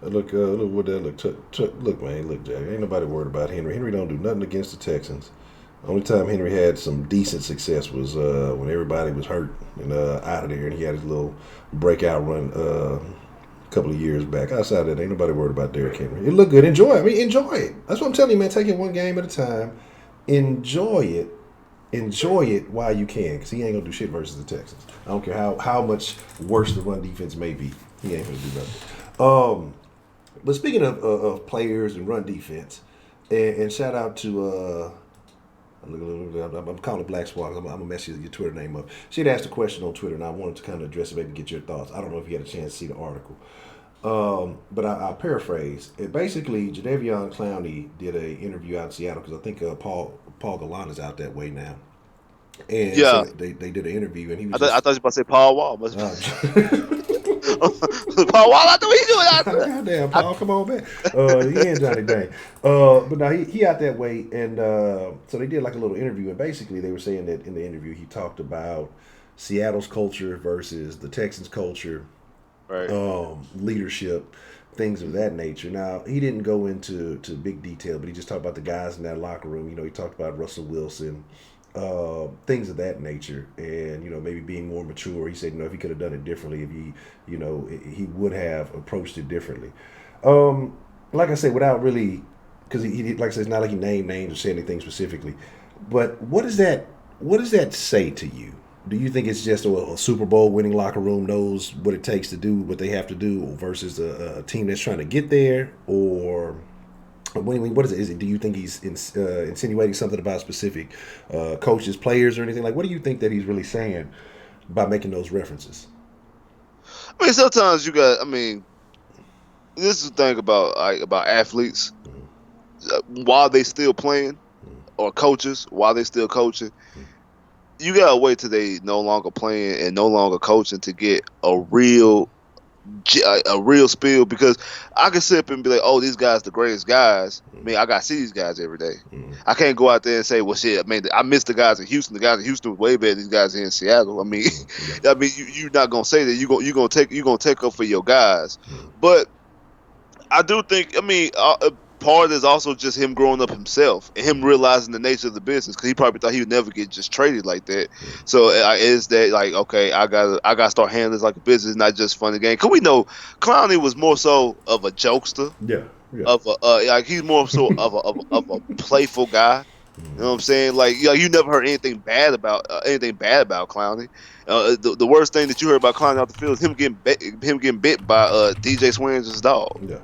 Look, what that look, man. Look, Jack. Ain't nobody worried about Henry. Henry don't do nothing against the Texans. The only time Henry had some decent success was when everybody was hurt and out of there, and he had his little breakout run a couple of years back. Outside of that, ain't nobody worried about Derrick Henry. It looked good. Enjoy it. I mean, enjoy it. That's what I'm telling you, man. Take it one game at a time. Enjoy it. Enjoy it while you can, because he ain't gonna do shit versus the Texans. I don't care how much worse the run defense may be. He ain't gonna do nothing. But speaking of players and run defense, and shout out to I'm calling it Black Swan. I'm gonna mess your Twitter name up. She had asked a question on Twitter, and I wanted to kind of address it, maybe get your thoughts. I don't know if you had a chance to see the article, but I'll paraphrase. Basically, Jadeveon Clowney did an interview out in Seattle, because I think Paul Gallant is out that way now. And
yeah,
so they did an interview, and he was.
I thought you were about to say Paul Wall. Paul Wall, I know he's doing that.
Goddamn, Paul, come on, man. He ain't Johnny Dang. But now he out that way, and so they did like a little interview, and basically they were saying that in the interview he talked about Seattle's culture versus the Texans' culture,
right?
Leadership, things of that nature. Now he didn't go into big detail, but he just talked about the guys in that locker room. You know, he talked about Russell Wilson. Things of that nature, and maybe being more mature. He said, if he could have done it differently, if he would have approached it differently. Like I said, without really, because he like I said, it's not like he named names or said anything specifically. But what does that say to you? Do you think it's just a Super Bowl winning locker room knows what it takes to do what they have to do, versus a team that's trying to get there, or? What is it? Do you think he's insinuating something about specific coaches, players, or anything? Like, what do you think that he's really saying by making those references?
I mean, sometimes you got. I mean, this is the thing about athletes. While they still playing, or coaches while they still coaching, you gotta wait till they no longer playing and no longer coaching to get a real spill, because I can sit up and be like, oh, these guys the greatest guys. I mean, I gotta see these guys every day. I can't go out there and say, well, shit, I mean, I miss the guys in Houston. The guys in Houston was way better than these guys here in Seattle. I mean, you're not gonna say that. You're gonna take up for your guys. But I do think, I mean, part of it is also just him growing up himself and him realizing the nature of the business, because he probably thought he would never get just traded like that. So is that like, okay, I gotta start handling this like a business, not just fun and game. Cause we know Clowney was more so of a jokester,
Yeah.
of a like he's more so of a playful guy. You know what I'm saying? Like, you never heard anything bad about Clowney. The worst thing that you heard about Clowney off the field is him getting bit by DJ Swearing's dog.
Yeah.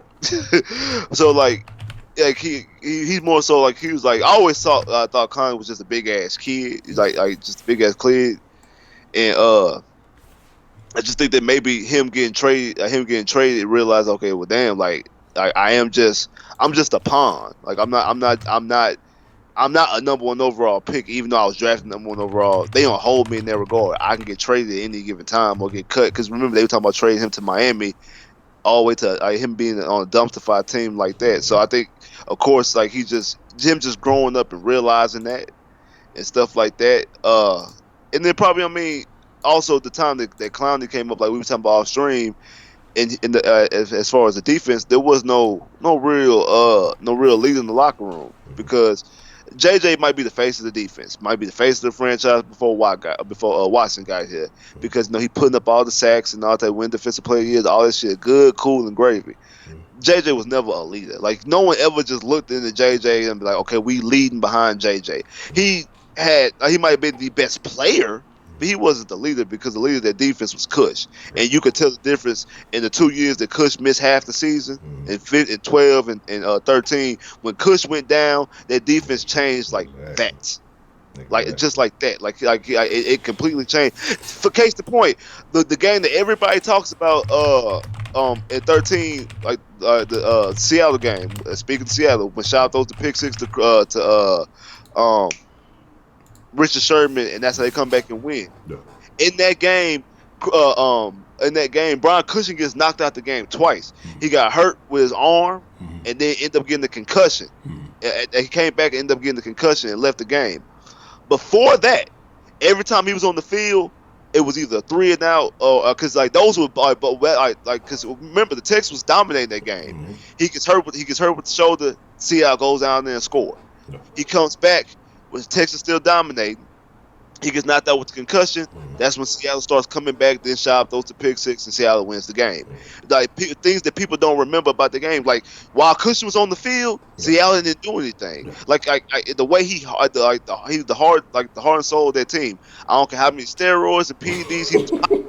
So like he's more so like, he was like, I always thought Clowney was just a big ass kid. He's like just a big ass kid, and I just think that maybe him getting traded, realized, okay, well, damn, like I'm just a pawn. Like I'm not a number one overall pick, even though I was drafted number one overall. They don't hold me in that regard. I can get traded at any given time or get cut. Because remember, they were talking about trading him to Miami, all the way to him being on a dumpster fire team like that. So I think, of course, like him just growing up and realizing that and stuff like that. And then probably, I mean, also the time that Clowney came up, like we were talking about off stream, in the as far as the defense, there was no real leader in the locker room, because JJ might be the face of the defense, might be the face of the franchise before Watson got here, because he putting up all the sacks and all that, win defensive player years, all that shit, good, cool, and gravy. JJ was never a leader. Like, no one ever just looked into JJ and be like, okay, we leading behind JJ. He might have been the best player, but he wasn't the leader, because the leader of that defense was Cush. And you could tell the difference in the 2 years that Cush missed half the season, in 12 and 13. When Cush went down, that defense changed like that. Like, just like that. It completely changed. For case the point, the game that everybody talks about in 13, like the Seattle game. Speaking of Seattle, when Shaw throws the pick six to Richard Sherman, and that's how they come back and win. Yeah. In that game, Brian Cushing gets knocked out the game twice. He got hurt with his arm, and then ended up getting the concussion. He came back and ended up getting the concussion and left the game. Before that, every time he was on the field, it was either 3 and out, or because like those were because remember, the Texans was dominating that game. He gets hurt with the shoulder. Seattle goes down there and score. He comes back with Texas still dominating. He gets knocked out with the concussion. That's when Seattle starts coming back. Then Schaub throws the pick six, and Seattle wins the game. Like things that people don't remember about the game. Like, while Cushing was on the field, Seattle didn't do anything. Like the way he the heart and soul of that team. I don't care how many steroids and PEDs he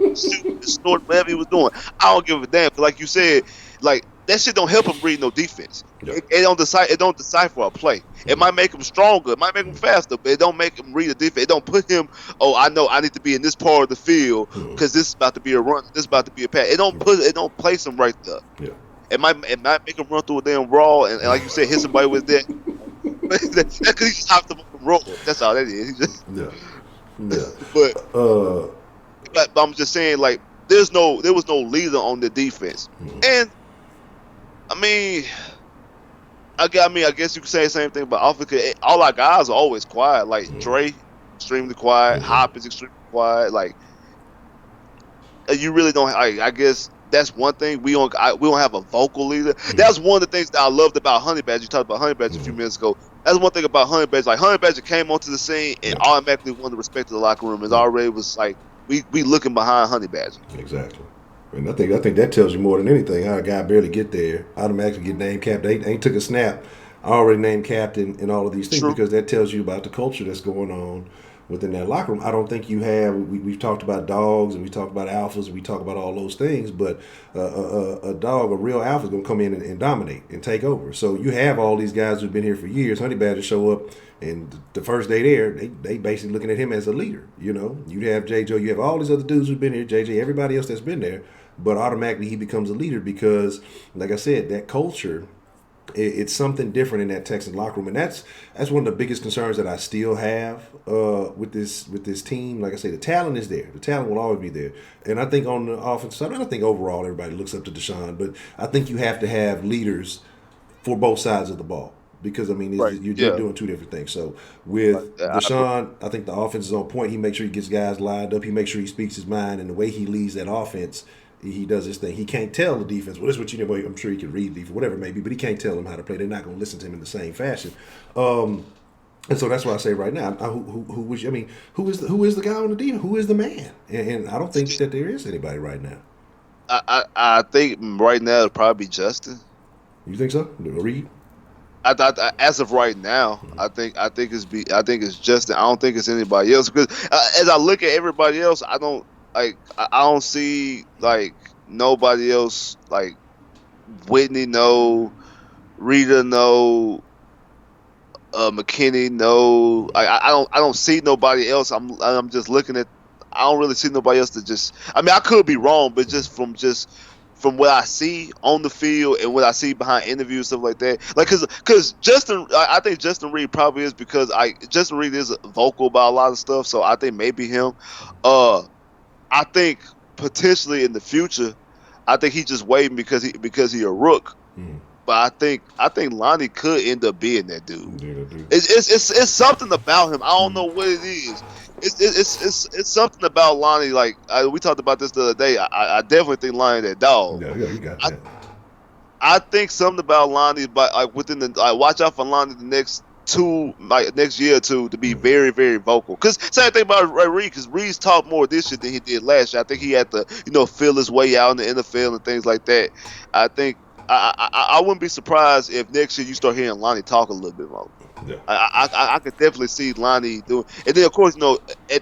was shooting, snorting, whatever he was doing. I don't give a damn. But like you said, like, that shit don't help him read no defense. It don't decipher a play. It might make him stronger. It might make him faster, but it don't make him read a defense. It don't put him, I know I need to be in this part of the field because this is about to be a run. This is about to be a pass. It don't place him right there. Yeah. It might make him run through a damn raw and like you said, hit somebody with that. That's because he just hopped up and roll. That's all that is. But I'm just saying, like, there was no leader on the defense. And I mean, I guess you could say the same thing about offense. All our guys are always quiet. Like Dre, extremely quiet. Hop is extremely quiet. Like, you really don't. I guess that's one thing. We don't have a vocal leader. That's one of the things that I loved about Honey Badger. You talked about Honey Badger a few minutes ago. That's one thing about Honey Badger. Like, Honey Badger came onto the scene and automatically won the respect of the locker room. It already was like we looking behind Honey Badger.
Exactly. And I think that tells you more than anything how a guy barely get there, automatically get named captain. They ain't took a snap, already named captain, and all of these things. True. Because that tells you about the culture that's going on within that locker room. I don't think you have. We've talked about dogs and we talked about alphas and we talk about all those things, but a dog, a real alpha, is gonna come in and dominate and take over. So you have all these guys who've been here for years. Honey Badger show up, and the first day there, they basically looking at him as a leader. You know, you have JJ, you have all these other dudes who've been here, JJ, everybody else that's been there. But automatically he becomes a leader because, like I said, that culture it's something different in that Texan locker room, and that's one of the biggest concerns that I still have with this team. Like I say, the talent is there. The talent will always be there, and I think on the offensive side, I think overall everybody looks up to Deshaun, but I think you have to have leaders for both sides of the ball. Because, I mean, you're doing two different things. So, with Deshaun, I think the offense is on point. He makes sure he gets guys lined up. He makes sure he speaks his mind. And the way he leads that offense, he does his thing. He can't tell the defense. Well, this is what you know. I'm sure he can read defense, whatever it may be, but he can't tell them how to play. They're not going to listen to him in the same fashion. And so that's why I say right now, who is the guy on the defense? Who is the man? And I don't think that there is anybody right now.
I think right now it'll probably be Justin.
You think so? Reed?
As of right now, I think it's Justin. I don't think it's anybody else because as I look at everybody else, I don't see like nobody else like Whitney, no, Rita, no, McKinney, no. I don't see nobody else. I'm just looking at. I don't really see nobody else to just. I mean, I could be wrong, but from what I see on the field and what I see behind interviews, stuff like that. Like, cause Justin, I think Justin Reed probably is because Justin Reed is vocal about a lot of stuff, so I think maybe him. I think potentially in the future, I think he's just waiting because he a rook. But I think Lonnie could end up being that dude. Yeah, it's something about him. I don't know what it is. It's something about Lonnie. Like we talked about this the other day. I definitely think Lonnie that dog.
Yeah, you got that.
I think something about Lonnie, but like within the watch out for Lonnie the next year or two to be very, very vocal. Because same thing about Reed, because Reed's talked more this year than he did last year. I think he had to feel his way out in the NFL and things like that. I think. I wouldn't be surprised if next year you start hearing Lonnie talk a little bit more. Yeah. I could definitely see Lonnie doing, and then of course at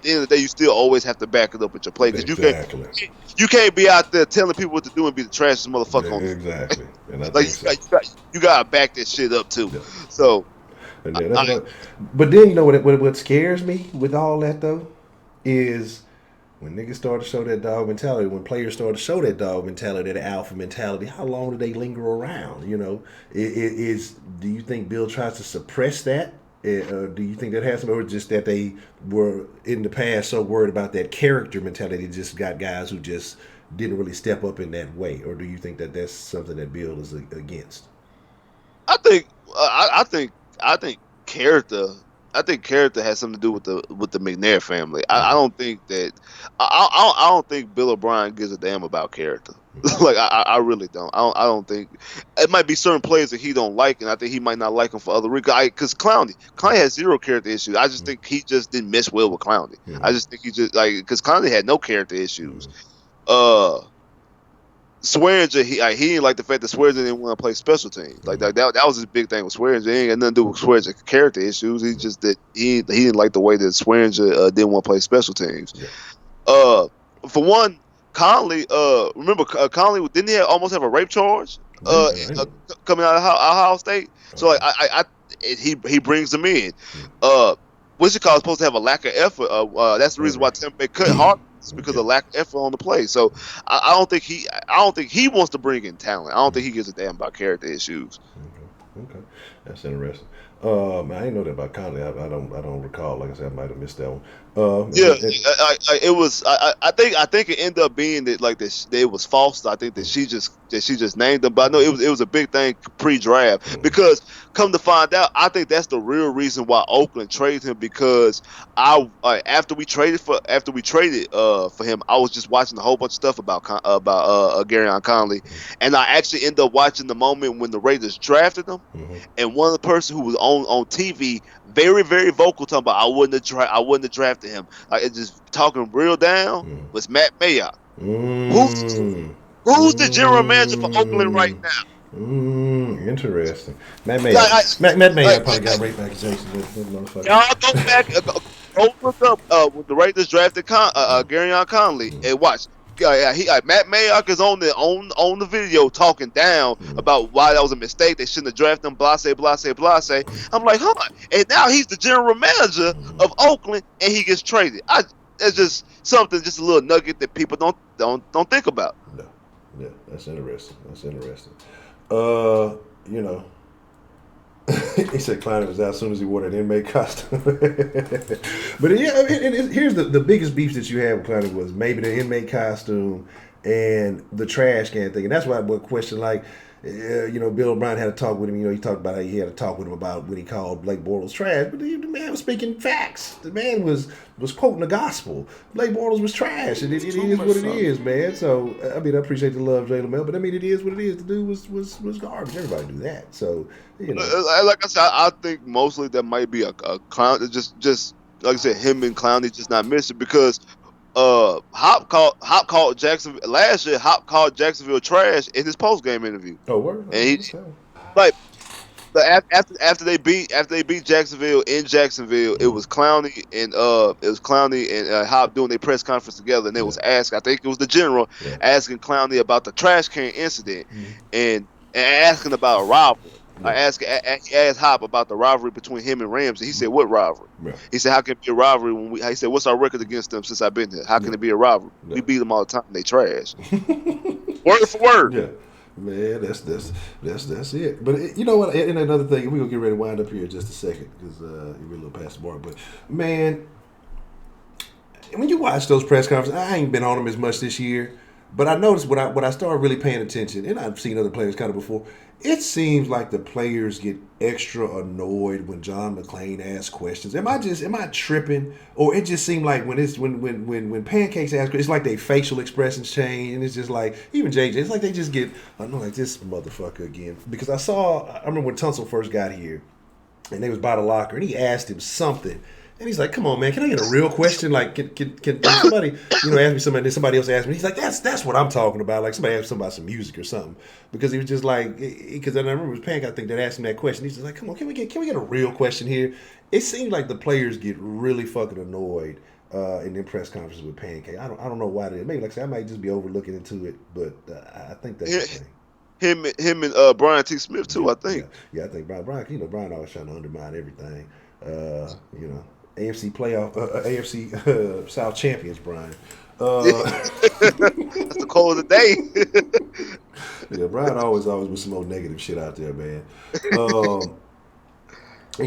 the end of the day you still always have to back it up with your play because you can't be out there telling people what to do and be the trashiest motherfucker on
exactly. And I
like you gotta back that shit up too. Yeah. So,
but then what scares me with all that though is. When niggas start to show that dog mentality, when players start to show that dog mentality, that alpha mentality, how long do they linger around? Do you think Bill tries to suppress that? Do you think that has something, or just that they were in the past so worried about that character mentality, they just got guys who just didn't really step up in that way? Or do you think that that's something that Bill is against?
I think character. I think character has something to do with the McNair family. I don't think that I don't think Bill O'Brien gives a damn about character. Like I really don't. I don't think it might be certain players that he don't like, and I think he might not like them for other reasons. Because Clowney has zero character issues. I just think he just didn't mesh well with Clowney. I just think he just because Clowney had no character issues. Swearinger, he didn't like the fact that Swearinger didn't want to play special teams. Like that was his big thing with Swearinger. It ain't got nothing to do with Swearinger's character issues. He just that he didn't like the way that Swearinger didn't want to play special teams. Yeah. For one, Conley. Remember Conley didn't he almost have a rape charge coming out of Ohio State? So like he brings them in. Wichita is supposed to have a lack of effort. That's the reason why Tampa Bay cut hard. It's because of lack of effort on the play. So I don't think he wants to bring in talent. I don't think he gives a damn about character issues.
Okay. That's interesting. I didn't know that about Conley. I don't recall. Like I said, I might have missed that one.
It was. I think it ended up being that like that it was false. I think that she just named them. But I know it was a big thing pre-draft because come to find out, I think that's the real reason why Oakland traded him because after we traded for him, I was just watching a whole bunch of stuff about Garyon Conley, and I actually ended up watching the moment when the Raiders drafted him, and one of the person who was on TV very, very vocal talking about I wouldn't have drafted him. Like it's just talking real down was Matt Mayock. Who's the general manager for Oakland right now?
Interesting. Matt Mayock. Matt Mayock probably got rape accusations.
Y'all go back, go look up when the Raiders drafted Garyon Conley and watch. Matt Mayock is on the video talking down about why that was a mistake. They shouldn't have drafted him. Blase. I'm like, and now he's the general manager of Oakland, and he gets traded. It's just something, just a little nugget that people don't think about.
No, yeah, that's interesting. He said Clowney was out as soon as he wore that inmate costume. But yeah, here's the biggest beef that you had with Clowney was maybe the inmate costume and the trash can thing. And that's why I question, like, Bill O'Brien had a talk with him. He talked about how he had a talk with him about when he called Blake Bortles trash. But the man was speaking facts. The man was quoting the gospel. Blake Bortles was trash, and it is what it is, man. So I appreciate the love, Jalen Mel, but it is what it is. The dude was garbage. Everybody do that. So
like I said, I think mostly that might be a clown. Just like I said, him and Clowney just not missing because. Hop called Jacksonville last year. Hop called Jacksonville trash in his post game interview.
Oh, word.
And he after they beat Jacksonville in Jacksonville, it was Clowney and Hop doing their press conference together, and they was asking. I think it was the general asking Clowney about the trash can incident and asking about a rivalry. I asked Hop about the rivalry between him and Ramsey. He said, "What rivalry?" Yeah. He said, "How can it be a rivalry when we?" He said, "What's our record against them since I've been here? How can it be a rivalry? We beat them all the time. They trash." Word for word.
Yeah, man, that's it. But you know what? And another thing, we're gonna get ready to wind up here in just a second because you're a little past the mark. But man, when you watch those press conferences, I ain't been on them as much this year. But I noticed when I started really paying attention, and I've seen other players kind of before, it seems like the players get extra annoyed when John McClain asks questions. Am I tripping? Or it just seemed like when Pancakes ask, it's like their facial expressions change, and it's just like, even JJ, it's like they just get, I know, like this motherfucker again. Because I remember when Tunsil first got here, and they was by the locker, and he asked him something. And he's like, "Come on, man, can I get a real question? Like, can somebody, ask me something, and somebody else asked me?" He's like, "That's what I'm talking about. Like, somebody asked somebody about some music or something." Because he was just like, because I remember it was Pank, I think, that asked him that question. He's just like, "Come on, can we get a real question here?" It seems like the players get really fucking annoyed in their press conferences with Pancake. I don't know why. Maybe, like I said, I might just be overlooking into it, but I think that's the thing.
Him and Brian T. Smith too. I think.
Yeah, I think Brian always trying to undermine everything. AFC playoff, AFC South champions, Brian.
That's the call of the day.
Yeah, Brian always with some old negative shit out there, man. He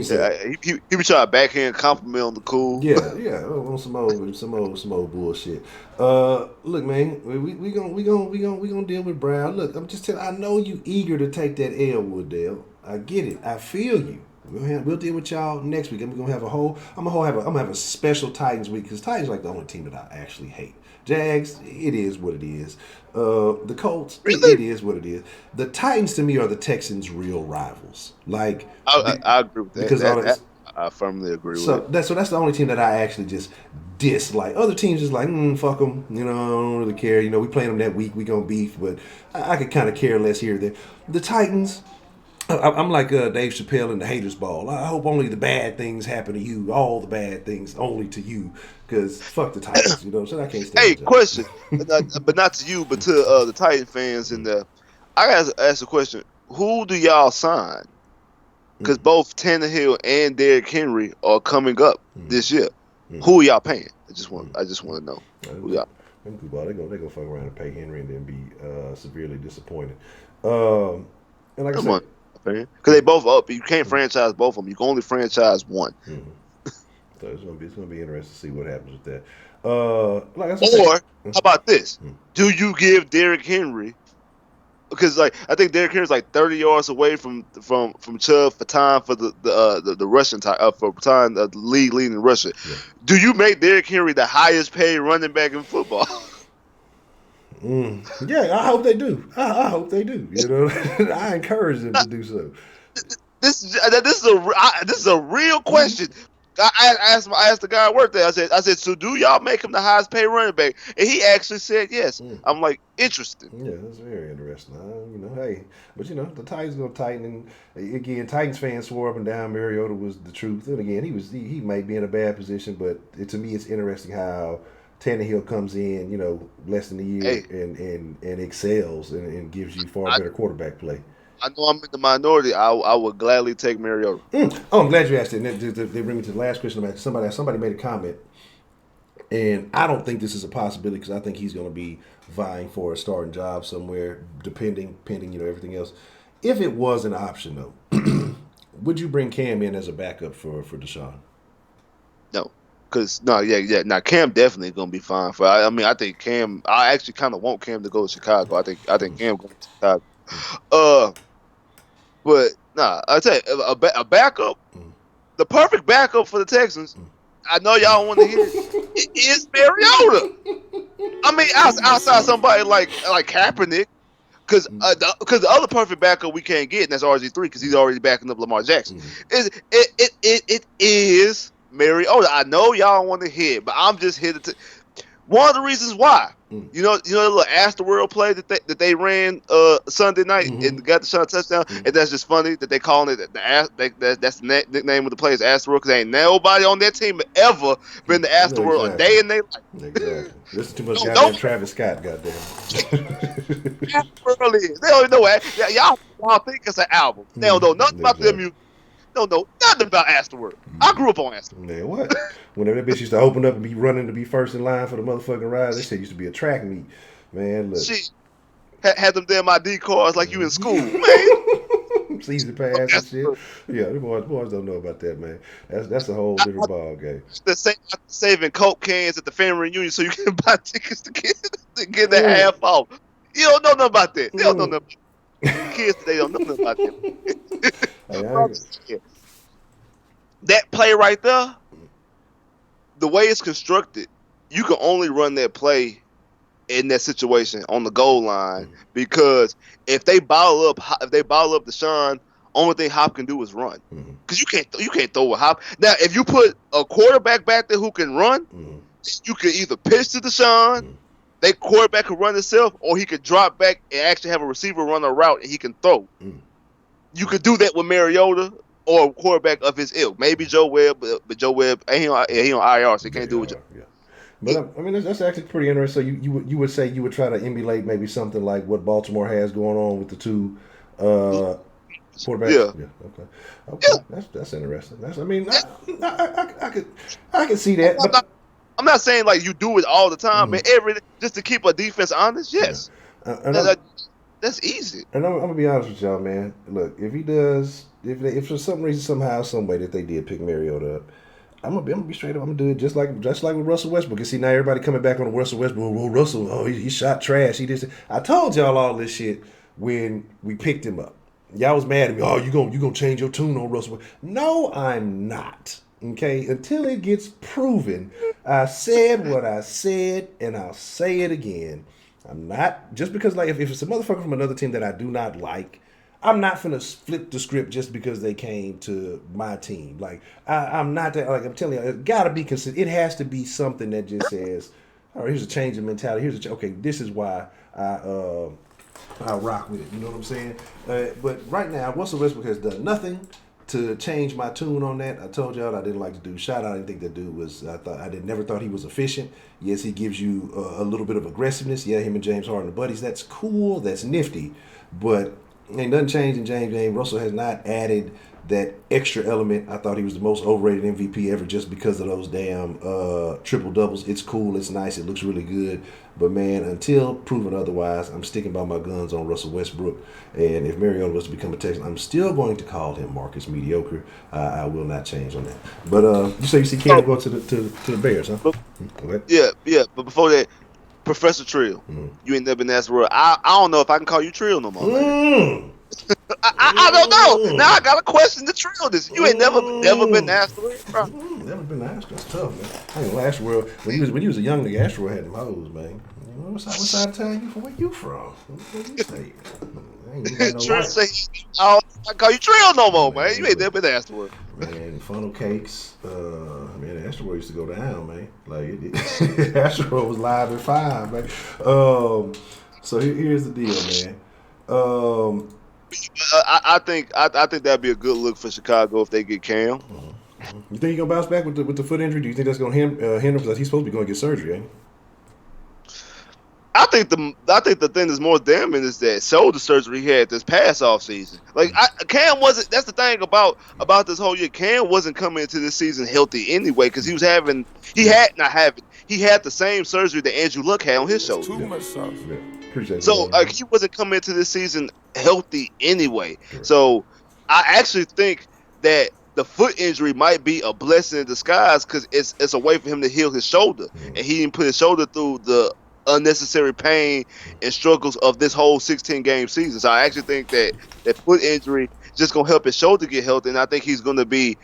be trying to backhand compliment on the cool.
Yeah, on some old bullshit. Look, man, we gonna deal with Brown. Look, I'm just telling. I know you eager to take that L, Woodell. I get it. I feel you. We'll deal with y'all next week. I'm gonna have a special Titans week because Titans are like the only team that I actually hate. Jags, it is what it is. The Colts,
really?
It is what it is. The Titans to me are the Texans' real rivals. Like
I agree with that.
Because
I firmly agree with it.
So that's the only team that I actually just dislike. Other teams just like, fuck them. I don't really care. We playing them that week. We gonna beef, but I could kind of care less here or there. The Titans. I'm like Dave Chappelle in the Haters Ball. I hope only the bad things happen to you. All the bad things only to you. Because fuck the Titans, so I can't stand.
Hey, question, but not to you, but to the Titan fans. I gotta ask a question: who do y'all sign? Because both Tannehill and Derrick Henry are coming up this year. Who are y'all paying? I just want to know who y'all.
They gonna fuck around and pay Henry and then be severely disappointed. And like I said.
Because they both up. You can't franchise both of them. You can only franchise one.
So it's gonna be interesting to see what happens with that. Like I said,
or how about this? Do you give Derrick Henry? Because I think Derrick Henry's 30 yards away from Chubb for time for the Russian for time the league leading Russia. Yeah. Do you make Derrick Henry the highest paid running back in football?
Yeah, I hope they do. I hope they do. I encourage them to do so.
This is a real question. I asked the guy who worked there. I said, so do y'all make him the highest paid running back? And he actually said yes. I'm like, interesting.
Yeah, that's very interesting. Hey, but the Titans gonna tighten. And again, Titans fans swore up and down Mariota was the truth. And again, he might be in a bad position, but to me, it's interesting how Tannehill comes in, less than a year and excels and gives you far better quarterback play.
I know I'm in the minority. I would gladly take Mariota.
Oh, I'm glad you asked it. And they bring me to the last question. Somebody made a comment, and I don't think this is a possibility because I think he's going to be vying for a starting job somewhere, pending everything else. If it was an option, though, Would you bring Cam in as a backup for Deshaun?
No, because yeah. Now Cam definitely gonna be fine for. I mean, I think Cam. I actually kind of want Cam to go to Chicago. I think Cam going to Chicago. But nah, I tell you, a backup, the perfect backup for the Texans. I know y'all want to hear it is Mariota. I mean, outside somebody like Kaepernick, because the other perfect backup we can't get, and that's RG3, because he's already backing up Lamar Jackson. It is Mariota. I know y'all want to hear it, but I'm just here to. One of the reasons why, you know the little Astroworld play that they ran Sunday night and got the shot touchdown, and that's just funny that they calling it that's the nickname of the play is Astroworld, because ain't nobody on that team ever been the Astroworld a day in their life.
Exactly. This is too much goddamn Travis Scott, goddamn.
Astroworld is. They don't even know y'all think it's an album. They don't know nothing about their music. Don't know nothing about Astroworld. I grew up on Astroworld.
Man, what? Whenever that bitch used to open up and be running to be first in line for the motherfucking ride, that shit used to be a track meet. Man, look.
Shit. Had them damn ID cards like you in school, man.
Season pass and shit. Yeah, the boys don't know about that, man. That's a whole different ball game.
Saving Coke cans at the family reunion so you can buy tickets to get that half off. You don't know nothing about that. They don't know nothing. Kids today don't know nothing about that. That play right there, the way it's constructed, you can only run that play in that situation on the goal line, because if they bottle up Deshaun, only thing Hop can do is run, because you can't throw a Hop. Now, if you put a quarterback back there who can run, you can either pitch to Deshaun, they quarterback can run himself, or he could drop back and actually have a receiver run a route and he can throw. You could do that with Mariota or a quarterback of his ilk. Maybe Joe Webb, but Joe Webb, he on IR, so he can't do it.
Yeah. But I mean, that's actually pretty interesting. So you would say you would try to emulate maybe something like what Baltimore has going on with the two quarterbacks.
Yeah.
Okay. Yeah. That's interesting. I could see that.
I'm not saying like you do it all the time, but just to keep a defense honest. Yes, that's easy.
And I'm gonna be honest with y'all, man. Look, if he does, if for some reason, somehow, some way that they did pick Mariota up, I'm gonna be straight up. I'm gonna do it just like with Russell Westbrook. You see, now everybody coming back on Russell Westbrook. Oh, Russell, he shot trash. He did. I told y'all all this shit when we picked him up. Y'all was mad at me. Oh, you gonna change your tune on Russell? No, I'm not. Okay, until it gets proven. I said what I said, and I'll say it again. I'm not, just because, like, if it's a motherfucker from another team that I do not like, I'm not finna flip the script just because they came to my team. Like, I'm not that, like, I'm telling you, it gotta be consistent. It has to be something that just says, all right, here's a change in mentality. Okay, this is why I rock with it. You know what I'm saying? But right now, Russell Westbrook has done nothing to change my tune on that. I told y'all I didn't like the dude shot. I didn't think that dude was. Never thought he was efficient. Yes, he gives you a little bit of aggressiveness. Yeah, him and James Harden are buddies. That's cool. That's nifty. But ain't nothing changed in James. Russell has not added that extra element. I thought he was the most overrated MVP ever just because of those damn triple doubles. It's cool. It's nice. It looks really good. But, man, until proven otherwise, I'm sticking by my guns on Russell Westbrook. And if Mariota was to become a Texan, I'm still going to call him Marcus Mediocre. I will not change on that. But you say you see Cam go to the Bears, huh?
Okay. Yeah. But before that, Professor Trill, you ain't never been asked for. I don't know if I can call you Trill no more. I don't know. Now I got a question to Trill this. You ain't never been asked for it, bro.
Never been asked. That's tough, man. I ain't gonna Astroworld. When you was a young nigga, Astroworld had them hoes, man. You know, what side of town you from? Where you from? Where you stay?
Trill say, I call you Trill no more, man. You ain't never been asked for it.
Man, funnel cakes. Man, Astroworld used to go down, man. Like Astroworld was live at 5, man. So here's the deal, man.
I think that'd be a good look for Chicago if they get Cam.
You think he's gonna bounce back with the foot injury? Do you think that's gonna hinder because he's supposed to be going to get surgery? Ain't he?
I think the thing that's more damning is that shoulder surgery he had this past off season. Like Cam wasn't. That's the thing about this whole year. Cam wasn't coming into this season healthy anyway because he had the same surgery that Andrew Luck had on his shoulder.
Too much sauce.
Yeah. Appreciate
So he wasn't coming into this season healthy anyway. Sure. So I actually think that the foot injury might be a blessing in disguise because it's a way for him to heal his shoulder, and he didn't put his shoulder through the unnecessary pain and struggles of this whole 16 game season. So I actually think that foot injury is just gonna help his shoulder get healthy, and I think he's gonna be.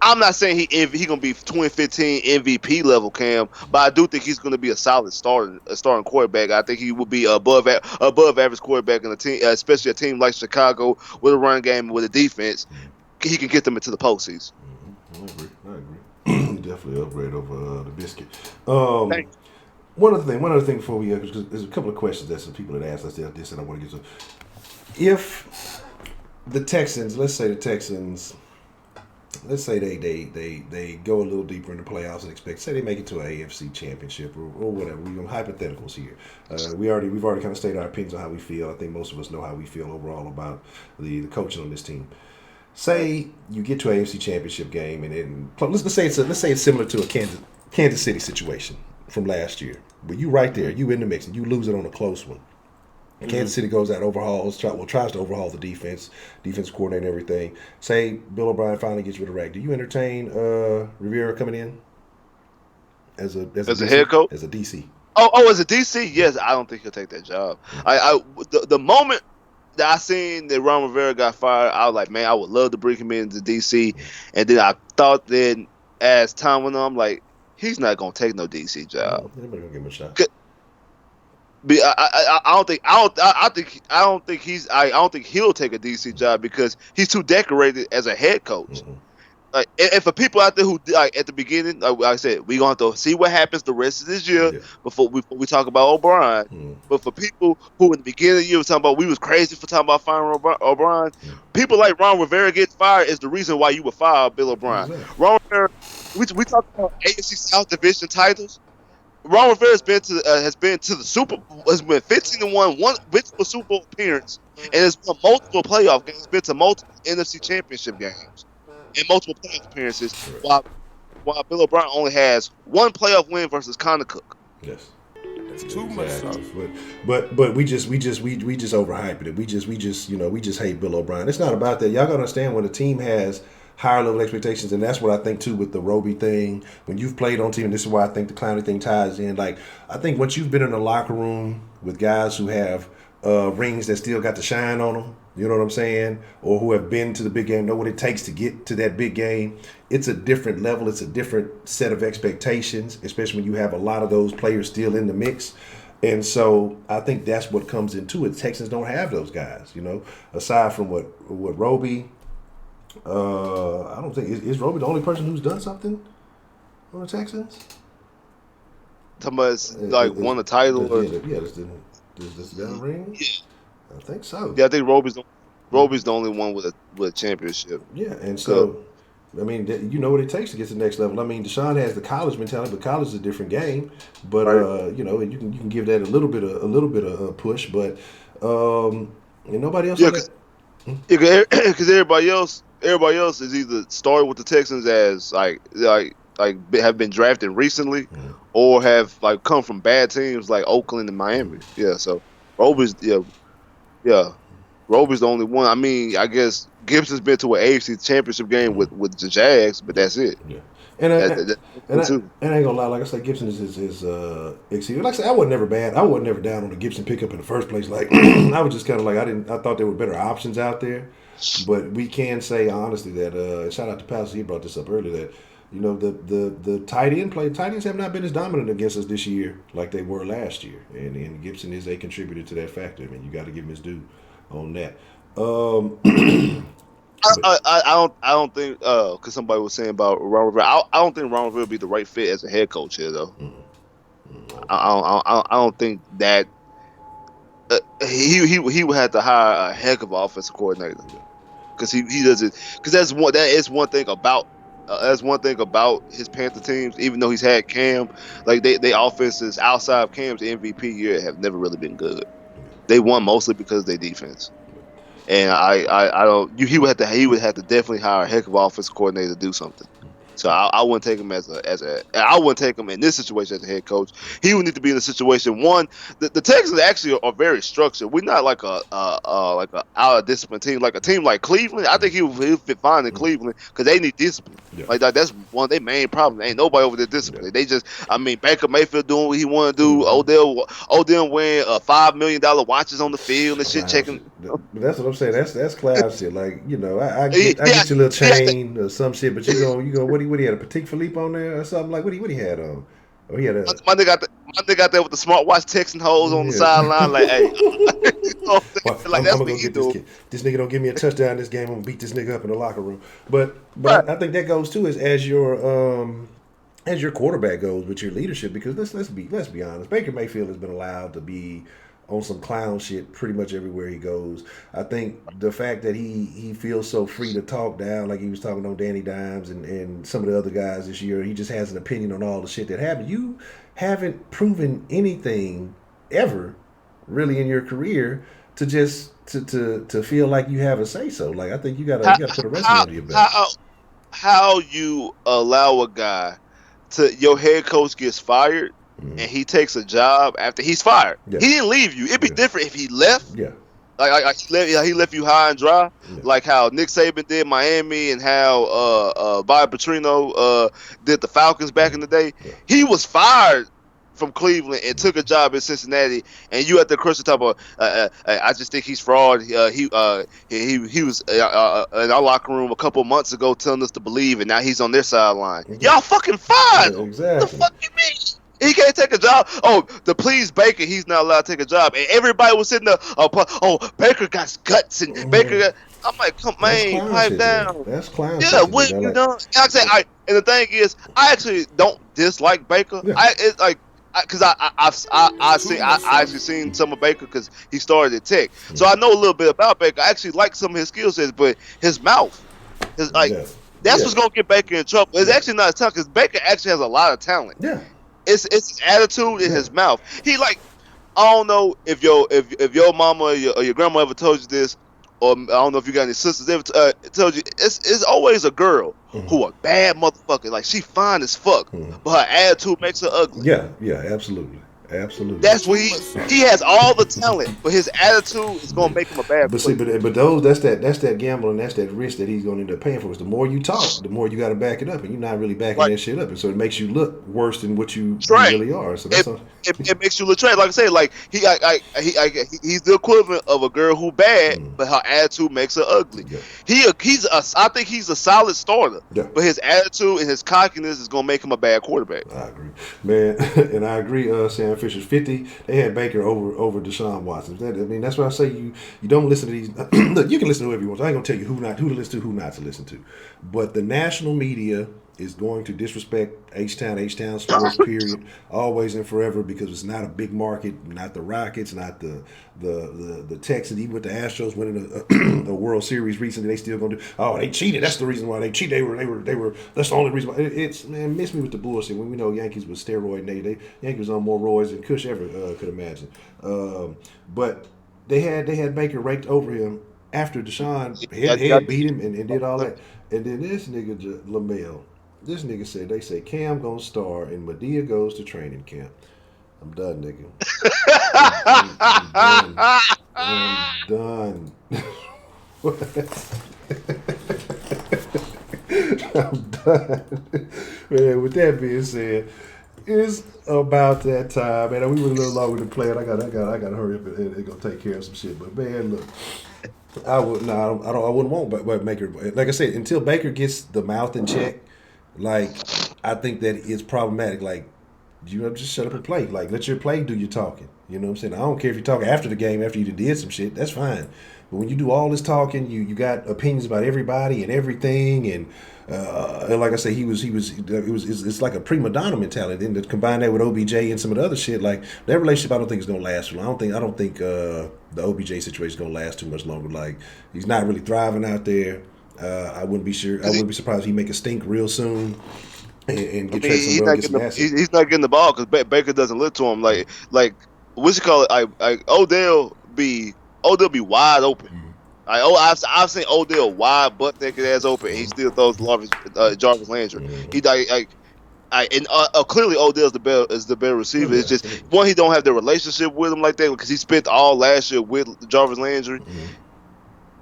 I'm not saying he gonna be 2015 MVP level Cam, but I do think he's gonna be a solid starting quarterback. I think he will be above average quarterback in a team, especially a team like Chicago with a run game and with a defense. He can get them into the postseason.
I agree. Definitely upgrade over the biscuit.
Thanks.
One other thing before we, because there's a couple of questions that some people that asked us this, and I want to get to. If the Texans, let's say they go a little deeper in the playoffs and say they make it to an AFC championship or whatever. We're going hypotheticals here. We've already kind of stated our opinions on how we feel. I think most of us know how we feel overall about the coaching on this team. Say you get to an AFC championship game and then let's say it's similar to a Kansas City situation from last year, but you right there, you in the mix and you lose it on a close one. Kansas City goes out, tries to overhaul the defense coordinator and everything. Say Bill O'Brien finally gets rid of Rack. Do you entertain Rivera coming in as a
head coach?
As a DC?
Oh, as a DC? Yes, I don't think he'll take that job. The moment that I seen that Ron Rivera got fired, I was like, man, I would love to bring him into DC. And then I thought then as time went on, I'm like, he's not gonna take no DC job.
Anybody gonna give him a shot?
I don't think he'll take a DC job because he's too decorated as a head coach.
Mm-hmm.
Like, and for people out there who like at the beginning, like I said, we're gonna have to see what happens the rest of this year before we talk about O'Brien.
Mm-hmm.
But for people who in the beginning of the year was talking about we was crazy for talking about firing O'Brien, people like Ron Rivera getting fired is the reason why you would fire Bill O'Brien.
Exactly.
Ron Rivera, we talk about AFC South Division titles. Ron Rivera has been to the Super Bowl, has been 15-1, one Super Bowl appearance, and has won multiple playoff games. Been to multiple NFC Championship games and multiple playoff appearances. While Bill O'Brien only has one playoff win versus Connor Cook.
Yes.
That's too much sauce.
But we just overhyped it. We just hate Bill O'Brien. It's not about that. Y'all gotta understand when a team has higher level expectations, and that's what I think too with the Roby thing. When you've played on team, and this is why I think the Clowney thing ties in. Like, I think once you've been in a locker room with guys who have rings that still got the shine on them, you know what I'm saying, or who have been to the big game, know what it takes to get to that big game. It's a different level. It's a different set of expectations, especially when you have a lot of those players still in the mix. And so I think that's what comes into it. Texans don't have those guys, aside from what Roby. I don't think is Roby the only person who's done something on the Texans.
Somebody's won a title.
Does this guy ring?
Yeah.
I think so.
Yeah, I think Roby's the only one with a championship.
Yeah, and so I mean, you know what it takes to get to the next level. I mean, Deshaun has the college mentality, but college is a different game. But
right.
You can give that a little bit of push, but nobody else.
Yeah, because everybody else is either started with the Texans as like have been drafted recently, or have come from bad teams like Oakland and Miami. Yeah, so Roby's Roby's the only one. I mean, I guess Gibson's been to an AFC Championship game with the Jags, but that's it.
Yeah. And I ain't gonna lie, like I said, Gibson is exceeded. Like I said, I wasn't never bad. I wasn't never down on the Gibson pickup in the first place. Like I was just kind of like I thought there were better options out there. But we can say honestly that shout out to Pastor, he brought this up earlier, that the tight ends have not been as dominant against us this year like they were last year, and Gibson is a contributor to that factor. I mean, you got to give him his due on that.
I don't think because somebody was saying about Ron Rivera. I don't think Ron Rivera would be the right fit as a head coach here though. I don't think that he would have to hire a heck of an offensive coordinator because he doesn't, because that is one thing about his Panther teams. Even though he's had Cam, like they offenses outside of Cam's MVP year have never really been good. They won mostly because of their defense. And I don't. He would have to definitely hire a heck of an offensive coordinator to do something. So I wouldn't take him I wouldn't take him in this situation as a head coach. He would need to be in a situation. One, the Texans actually are very structured. We're not like a out of discipline team, like a team like Cleveland. I think he'll fit fine in Cleveland because they need discipline.
Yeah.
Like that's one of their main problems. Ain't nobody over there discipline. They just, I mean, Baker Mayfield doing what he want to do. Odell wearing $5 million watches on the field and shit, checking.
But that's what I'm saying. That's clown shit. Like, you know, I get your little chain or some shit, but you go. What he had, a Petit Philippe on there or something? Like what he had on? Oh, he had a.
My nigga got there with the smartwatch texting hoes on the sideline. Like, hey, like that's what he do.
This nigga don't give me a touchdown in this game. I'm gonna beat this nigga up in the locker room. But right. I think that goes too as your quarterback goes with your leadership, because let's be honest. Baker Mayfield has been allowed to be on some clown shit pretty much everywhere he goes. I think the fact that he feels so free to talk down, like he was talking on Danny Dimes and some of the other guys this year, he just has an opinion on all the shit that happened. You haven't proven anything ever really in your career to just to feel like you have a say so. Like, I think you gotta put a resume under your belt.
How you allow a guy to, your head coach gets fired, and he takes a job after he's fired. Yeah. He didn't leave you. It'd be different if he left. Yeah. Like he left you high and dry, like how Nick Saban did Miami and how Bobby Petrino did the Falcons back in the day. Yeah. He was fired from Cleveland and took a job in Cincinnati, and you at the crunch top of I just think he's fraud. He was in our locker room a couple months ago telling us to believe, and now he's on their sideline. Mm-hmm. Y'all fucking fired. Yeah, exactly. What the fuck you mean? He can't take a job. Oh, to please Baker, he's not allowed to take a job. And everybody was sitting there, Baker got guts, and Baker got... I'm like, come man, pipe down.
That's clown.
Yeah, what you done? Like I said, and the thing is, I actually don't dislike Baker. Yeah. Because I actually seen some of Baker because he started at Tech, so I know a little bit about Baker. I actually like some of his skill sets, but his mouth, that's what's gonna get Baker in trouble. It's actually not his talent, because Baker actually has a lot of talent. Yeah. It's his attitude in his mouth. He like, I don't know if your mama or your grandma ever told you this, or I don't know if you got any sisters ever told you. It's always a girl who a bad motherfucker. Like, she fine as fuck, but her attitude makes her ugly.
Yeah, absolutely. Absolutely.
That's what he has all the talent, but his attitude is gonna make him a bad player.
But that's that gamble, and that's that risk that he's gonna end up paying for. Is the more you talk, the more you got to back it up, and you're not really backing that shit up, and so it makes you look worse than what you really are. So that's
it makes you look trash. Like I say, like he's the equivalent of a girl who bad, but her attitude makes her ugly. Yeah. I think he's a solid starter, but his attitude and his cockiness is gonna make him a bad quarterback.
I agree, man, and I agree, Sam Fisher's 50. They had Baker over Deshaun Watson. That's why I say you don't listen to these. Look, you can listen to whoever you want. I ain't gonna tell you who to listen to, who not to listen to. But the national media is going to disrespect H-Town sports, period, always and forever, because it's not a big market, not the Rockets, not the Texans. Even with the Astros winning a World Series recently, they still gonna do. Oh, they cheated. That's the reason why they cheated. They were. That's the only reason why. Miss me with the bullshit. When we know Yankees was steroid, Yankees was on more roids than Kush ever could imagine. But they had Baker raked over him after Deshaun head beat him and did all that, and then this nigga Lamel. This nigga said, they say Cam gonna star and Medea goes to training camp. I'm done, nigga. I'm done. I'm done. Man, with that being said, it's about that time, man. We were a little longer than planned. I gotta hurry up and go take care of some shit. But man, look. I wouldn't want but Baker. Like I said, until Baker gets the mouth in check, like, I think that it's problematic. Like, just shut up and play. Like, let your play do your talking. You know what I'm saying? I don't care if you talk after the game, after you did some shit. That's fine. But when you do all this talking, you got opinions about everybody and everything, and like I say, it's like a prima donna mentality. And to combine that with OBJ and some of the other shit, like, that relationship, I don't think is gonna last for long. I don't think the OBJ situation is gonna last too much longer. Like, he's not really thriving out there. I wouldn't be surprised if he make a stink real soon and get traded somewhere.
He's not getting the ball because Baker doesn't look to him like what's it called? Odell be wide open. I've seen Odell wide butt naked ass open, and he still throws Jarvis Landry. He clearly Odell's the better receiver.
Yeah,
it's just
absolutely.
one, he don't have the relationship with him like that because he spent all last year with Jarvis Landry.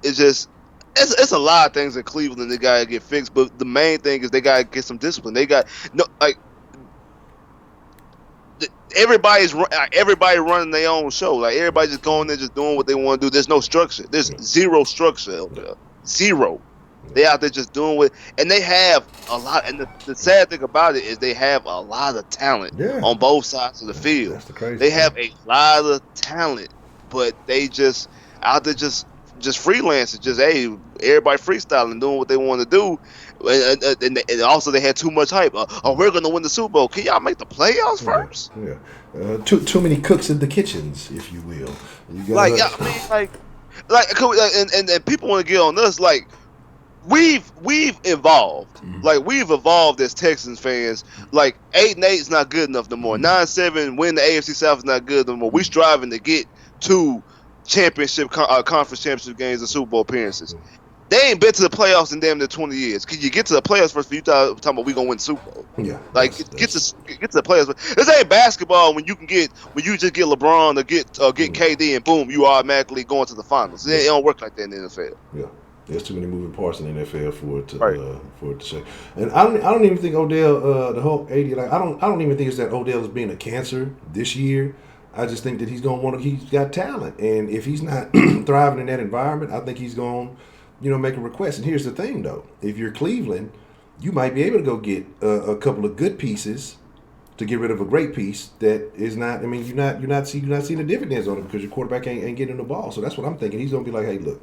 It's just it's a lot of things in Cleveland they gotta get fixed, but the main thing is they gotta get some discipline. They got everybody running their own show. Like everybody just going there, just doing what they want to do. There's no structure. There's zero structure out there. Zero. They out there just doing what, and they have a lot. And the sad thing about it is they have a lot of talent on both sides of the field.
That's the crazy
They
thing.
have a lot of talent, but they just out there just freelancing. Just everybody freestyling, doing what they want to do. And also they had too much hype. We're gonna win the Super Bowl. Can y'all make the playoffs first?
Yeah. Too many cooks in the kitchens, if you will. You gotta,
And people want to get on us. Like we've evolved. Like we've evolved as Texans fans. Like 8-8 is not good enough no more. 9-7 win the AFC South is not good no more. We striving to get to championship conference championship games and Super Bowl appearances. They ain't been to the playoffs in damn near 20 years. Can you get to the playoffs first? For you talking about we gonna win the Super Bowl?
Yeah.
Like get to the playoffs. This ain't basketball when you just get LeBron or get KD and boom, you automatically going to the finals. It don't work like that in the NFL.
Yeah. There's too many moving parts in the NFL for it to shake. And I don't even think Odell the whole 80 I don't even think it's that Odell is being a cancer this year. I just think that he's got talent, and if he's not thriving in that environment, I think he's going make a request. And here's the thing, though: if you're Cleveland, you might be able to go get a couple of good pieces to get rid of a great piece that is not. I mean, you're not seeing the dividends on it because your quarterback ain't getting the ball. So that's what I'm thinking. He's gonna be like, hey, look,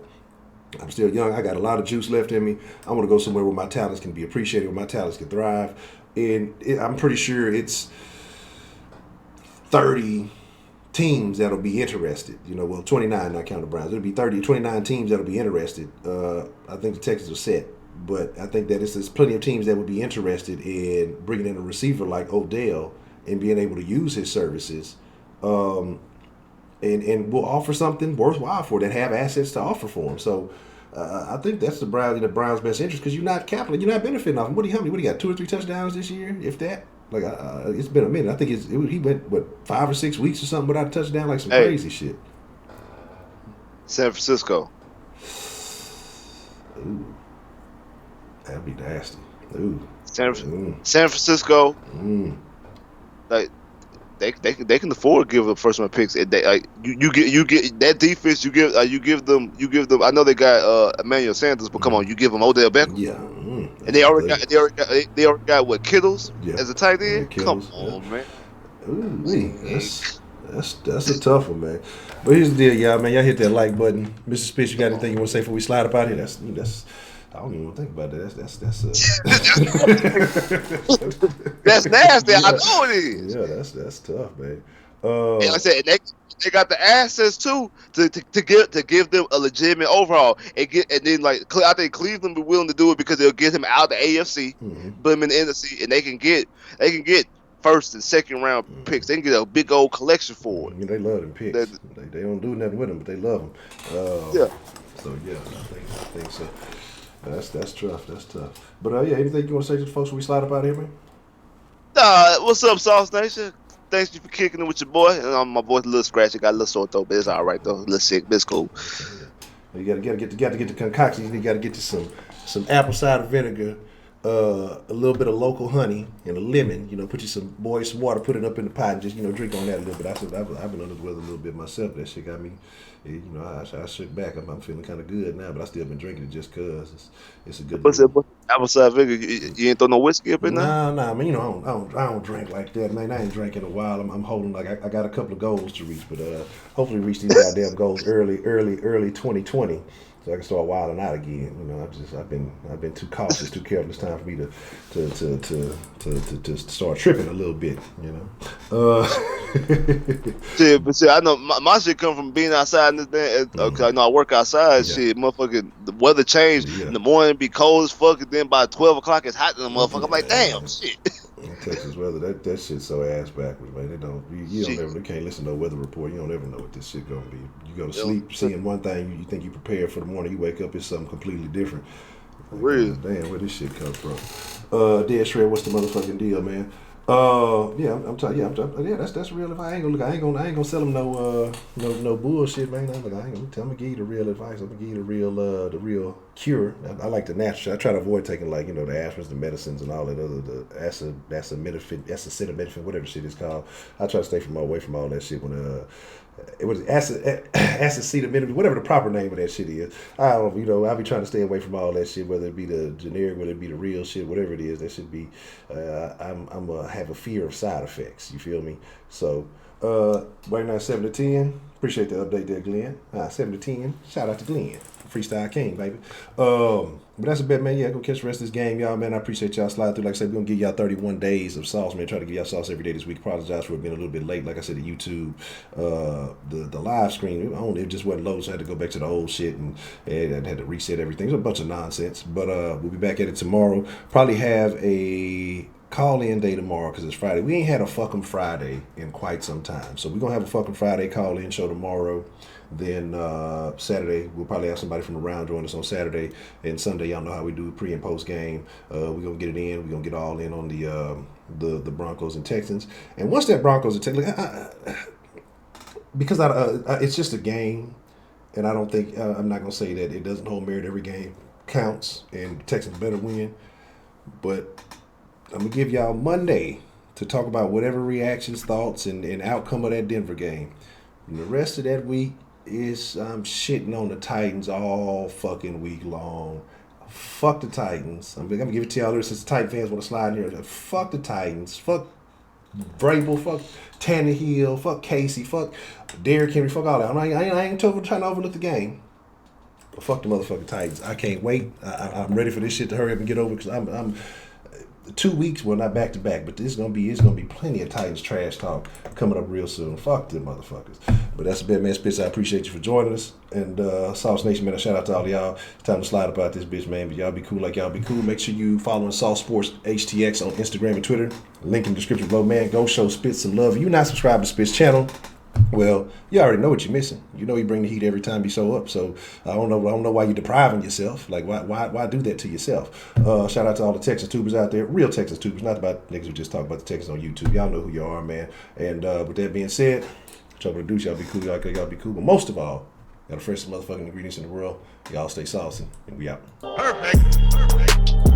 I'm still young. I got a lot of juice left in me. I want to go somewhere where my talents can be appreciated, where my talents can thrive. And I'm pretty sure it's 30 teams that'll be interested. 29, not counting the Browns. It'll be 29 teams that'll be interested. I think the Texans are set, but I think that there's plenty of teams that would be interested in bringing in a receiver like Odell and being able to use his services, and will offer something worthwhile for it, that have assets to offer for him. So I think that's the Browns' best interest, because you're not benefiting off him. What do you got? 2 or 3 touchdowns this year, if that? Like it's been a minute. I think he went 5 or 6 weeks or something without a touchdown, like some crazy shit.
San Francisco.
Ooh, that'd be nasty. Ooh.
San Francisco. Like they can afford to give up first round picks. You get that defense. You give them. I know they got Emmanuel Sanders, but come on, you give them Odell Beckham.
Yeah.
And they already got what, Kittles as a tight end.
Yeah,
come on, man.
Ooh, that's a tough one, man. But here's the deal, y'all. Man, y'all hit that like button. Mr. Spitz, you got anything you want to say before we slide up out here? That's. I don't even want to think about that.
That's nasty. I know it is.
Yeah, that's tough, man.
And like I said, they got the assets too to give them a legitimate overhaul and then like I think Cleveland be willing to do it because they'll get him out of the AFC, put him in the NFC, and they can get first and second round picks. They can get a big old collection for it.
They love them picks. They don't do nothing with them, but they love them. So yeah, I think so. That's tough. That's tough. But anything you want to say to the folks when we slide up out of here, man?
What's up, Sauce Nation? Thanks you for kicking it with your boy. My boy's a little scratchy, got a little sore throat, but it's all right though. A little sick, but it's cool.
You gotta get the concoction. You gotta get you some apple cider vinegar, a little bit of local honey, and a lemon. Put you some water, put it up in the pot, and just drink on that a little bit. I've been under the weather a little bit myself. That shit got me. I shook back. I'm feeling kind of good now, but I still been drinking it just cause it's a good.
What's that? Apple cider vinegar? You ain't throw no whiskey up in there?
Nah. I mean, I don't drink like that, man. I ain't drank in a while. I'm holding I got a couple of goals to reach, but hopefully reach these goddamn goals early 2020. So I can start wilding out again. I've been too cautious, too careful. It's time for me to start tripping a little bit.
But I know my shit come from being outside in this day. Cause I know I work outside. Yeah. Shit, motherfucking the weather changed. In the morning, it be cold as fuck, and then by 12 o'clock it's hot in the motherfucker. I'm like, damn, shit.
Texas weather, that shit's so ass backwards, man. You don't
Shit.
ever, you can't listen to no weather report. You don't ever know what this shit gonna be. You go to
Yo.
sleep seeing one thing, you think you prepared for the morning. You wake up, it's something completely different.
For real.
Damn, where this shit come from? Dead Shred, what's the motherfucking deal, man? I'm telling yeah, that's real advice. I ain't gonna sell them no bullshit, man. I'm gonna give you the real advice. I'm gonna give you the real cure. I like the natural. I try to avoid taking like the aspirins, the medicines, and all that other the acetaminophen, whatever shit is called. I try to stay away from all that shit when it was acetaminophen, whatever the proper name of that shit is. I'll be trying to stay away from all that shit, whether it be the generic, whether it be the real shit, whatever it is. That should be. I'm have a fear of side effects. You feel me? So right now 7-10. Appreciate the update there, Glenn. 7-10. Shout out to Glenn, Freestyle King, baby. But that's a bet, man. Yeah, go catch the rest of this game, y'all, man. I appreciate y'all slide through. Like I said, we're gonna give y'all 31 days of sauce, man. Try to give y'all sauce every day this week. Apologize for it being a little bit late. Like I said, the YouTube, the live screen, it just wasn't loaded, so I had to go back to the old shit and I had to reset everything. It was a bunch of nonsense. But we'll be back at it tomorrow. Probably have a call-in day tomorrow because it's Friday. We ain't had a fucking Friday in quite some time. So we're going to have a fucking Friday call-in show tomorrow. Then Saturday, we'll probably have somebody from around join us on Saturday. And Sunday, y'all know how we do pre- and post-game. We're going to get it in. We're going to get all in on the Broncos and Texans. And once that Broncos and Texans... because it's just a game. And I don't think... I'm not going to say that it doesn't hold merit. Every game counts. And the Texans better win. But... I'm going to give y'all Monday to talk about whatever reactions, thoughts, and outcome of that Denver game. And the rest of that week is I'm shitting on the Titans all fucking week long. Fuck the Titans. I'm going to give it to y'all since the Titan fans want to slide in here. Fuck the Titans. Fuck Vrabel. Fuck Tannehill. Fuck Casey. Fuck Derrick Henry. Fuck all that. I ain't trying to overlook the game. But fuck the motherfucking Titans. I can't wait. I'm ready for this shit to hurry up and get over because I'm 2 weeks, well not back to back, but it's gonna be plenty of Titans trash talk coming up real soon. Fuck them motherfuckers. But that's a bit, man. Spitz, I appreciate you for joining us. And Sauce Nation, man, a shout out to all of y'all. It's time to slide about this bitch, man. But y'all be cool like y'all be cool. Make sure you following Sauce Sports HTX on Instagram and Twitter. Link in the description below, man. Go show Spitz some love. If you're not subscribed to Spitz channel, well, you already know what you're missing. You know you bring the heat every time you show up. So I don't know why you're depriving yourself. Like why do that to yourself? Shout out to all the Texan Tubers out there, real Texan Tubers, not about niggas who just talk about the Texans on YouTube. Y'all know who you are, man. And with that being said, trouble to do, y'all be cool, y'all be cool. But most of all, y'all the freshest motherfucking ingredients in the world. Y'all stay saucy, and we out.
Perfect.